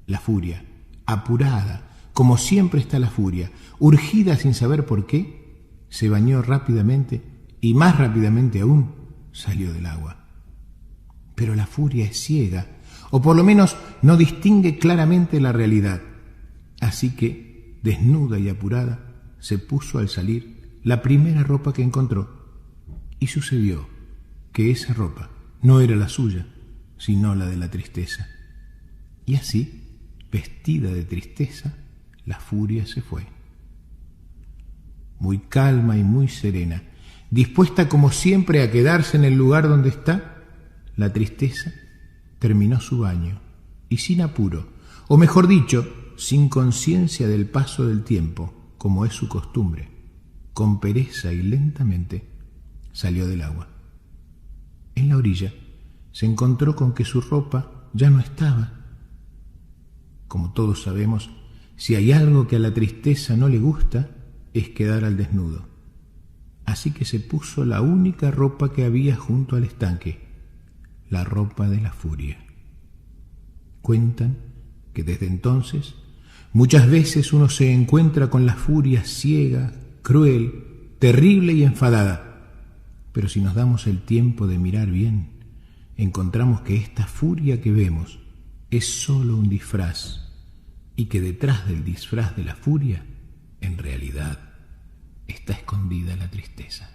La furia, apurada, como siempre está la furia, urgida sin saber por qué, se bañó rápidamente y más rápidamente aún salió del agua. Pero la furia es ciega, o por lo menos no distingue claramente la realidad. Así que, desnuda y apurada, se puso al salir la primera ropa que encontró. Y sucedió que esa ropa no era la suya, sino la de la tristeza. Y así, vestida de tristeza, la furia se fue. Muy calma y muy serena, dispuesta como siempre a quedarse en el lugar donde está, la tristeza terminó su baño y sin apuro, o mejor dicho, sin conciencia del paso del tiempo, como es su costumbre, con pereza y lentamente salió del agua. En la orilla se encontró con que su ropa ya no estaba. Como todos sabemos, si hay algo que a la tristeza no le gusta, es quedar al desnudo. Así que se puso la única ropa que había junto al estanque, la ropa de la furia. Cuentan que desde entonces muchas veces uno se encuentra con la furia ciega, cruel, terrible y enfadada. Pero si nos damos el tiempo de mirar bien, encontramos que esta furia que vemos es solo un disfraz y que detrás del disfraz de la furia, en realidad, está escondida la tristeza.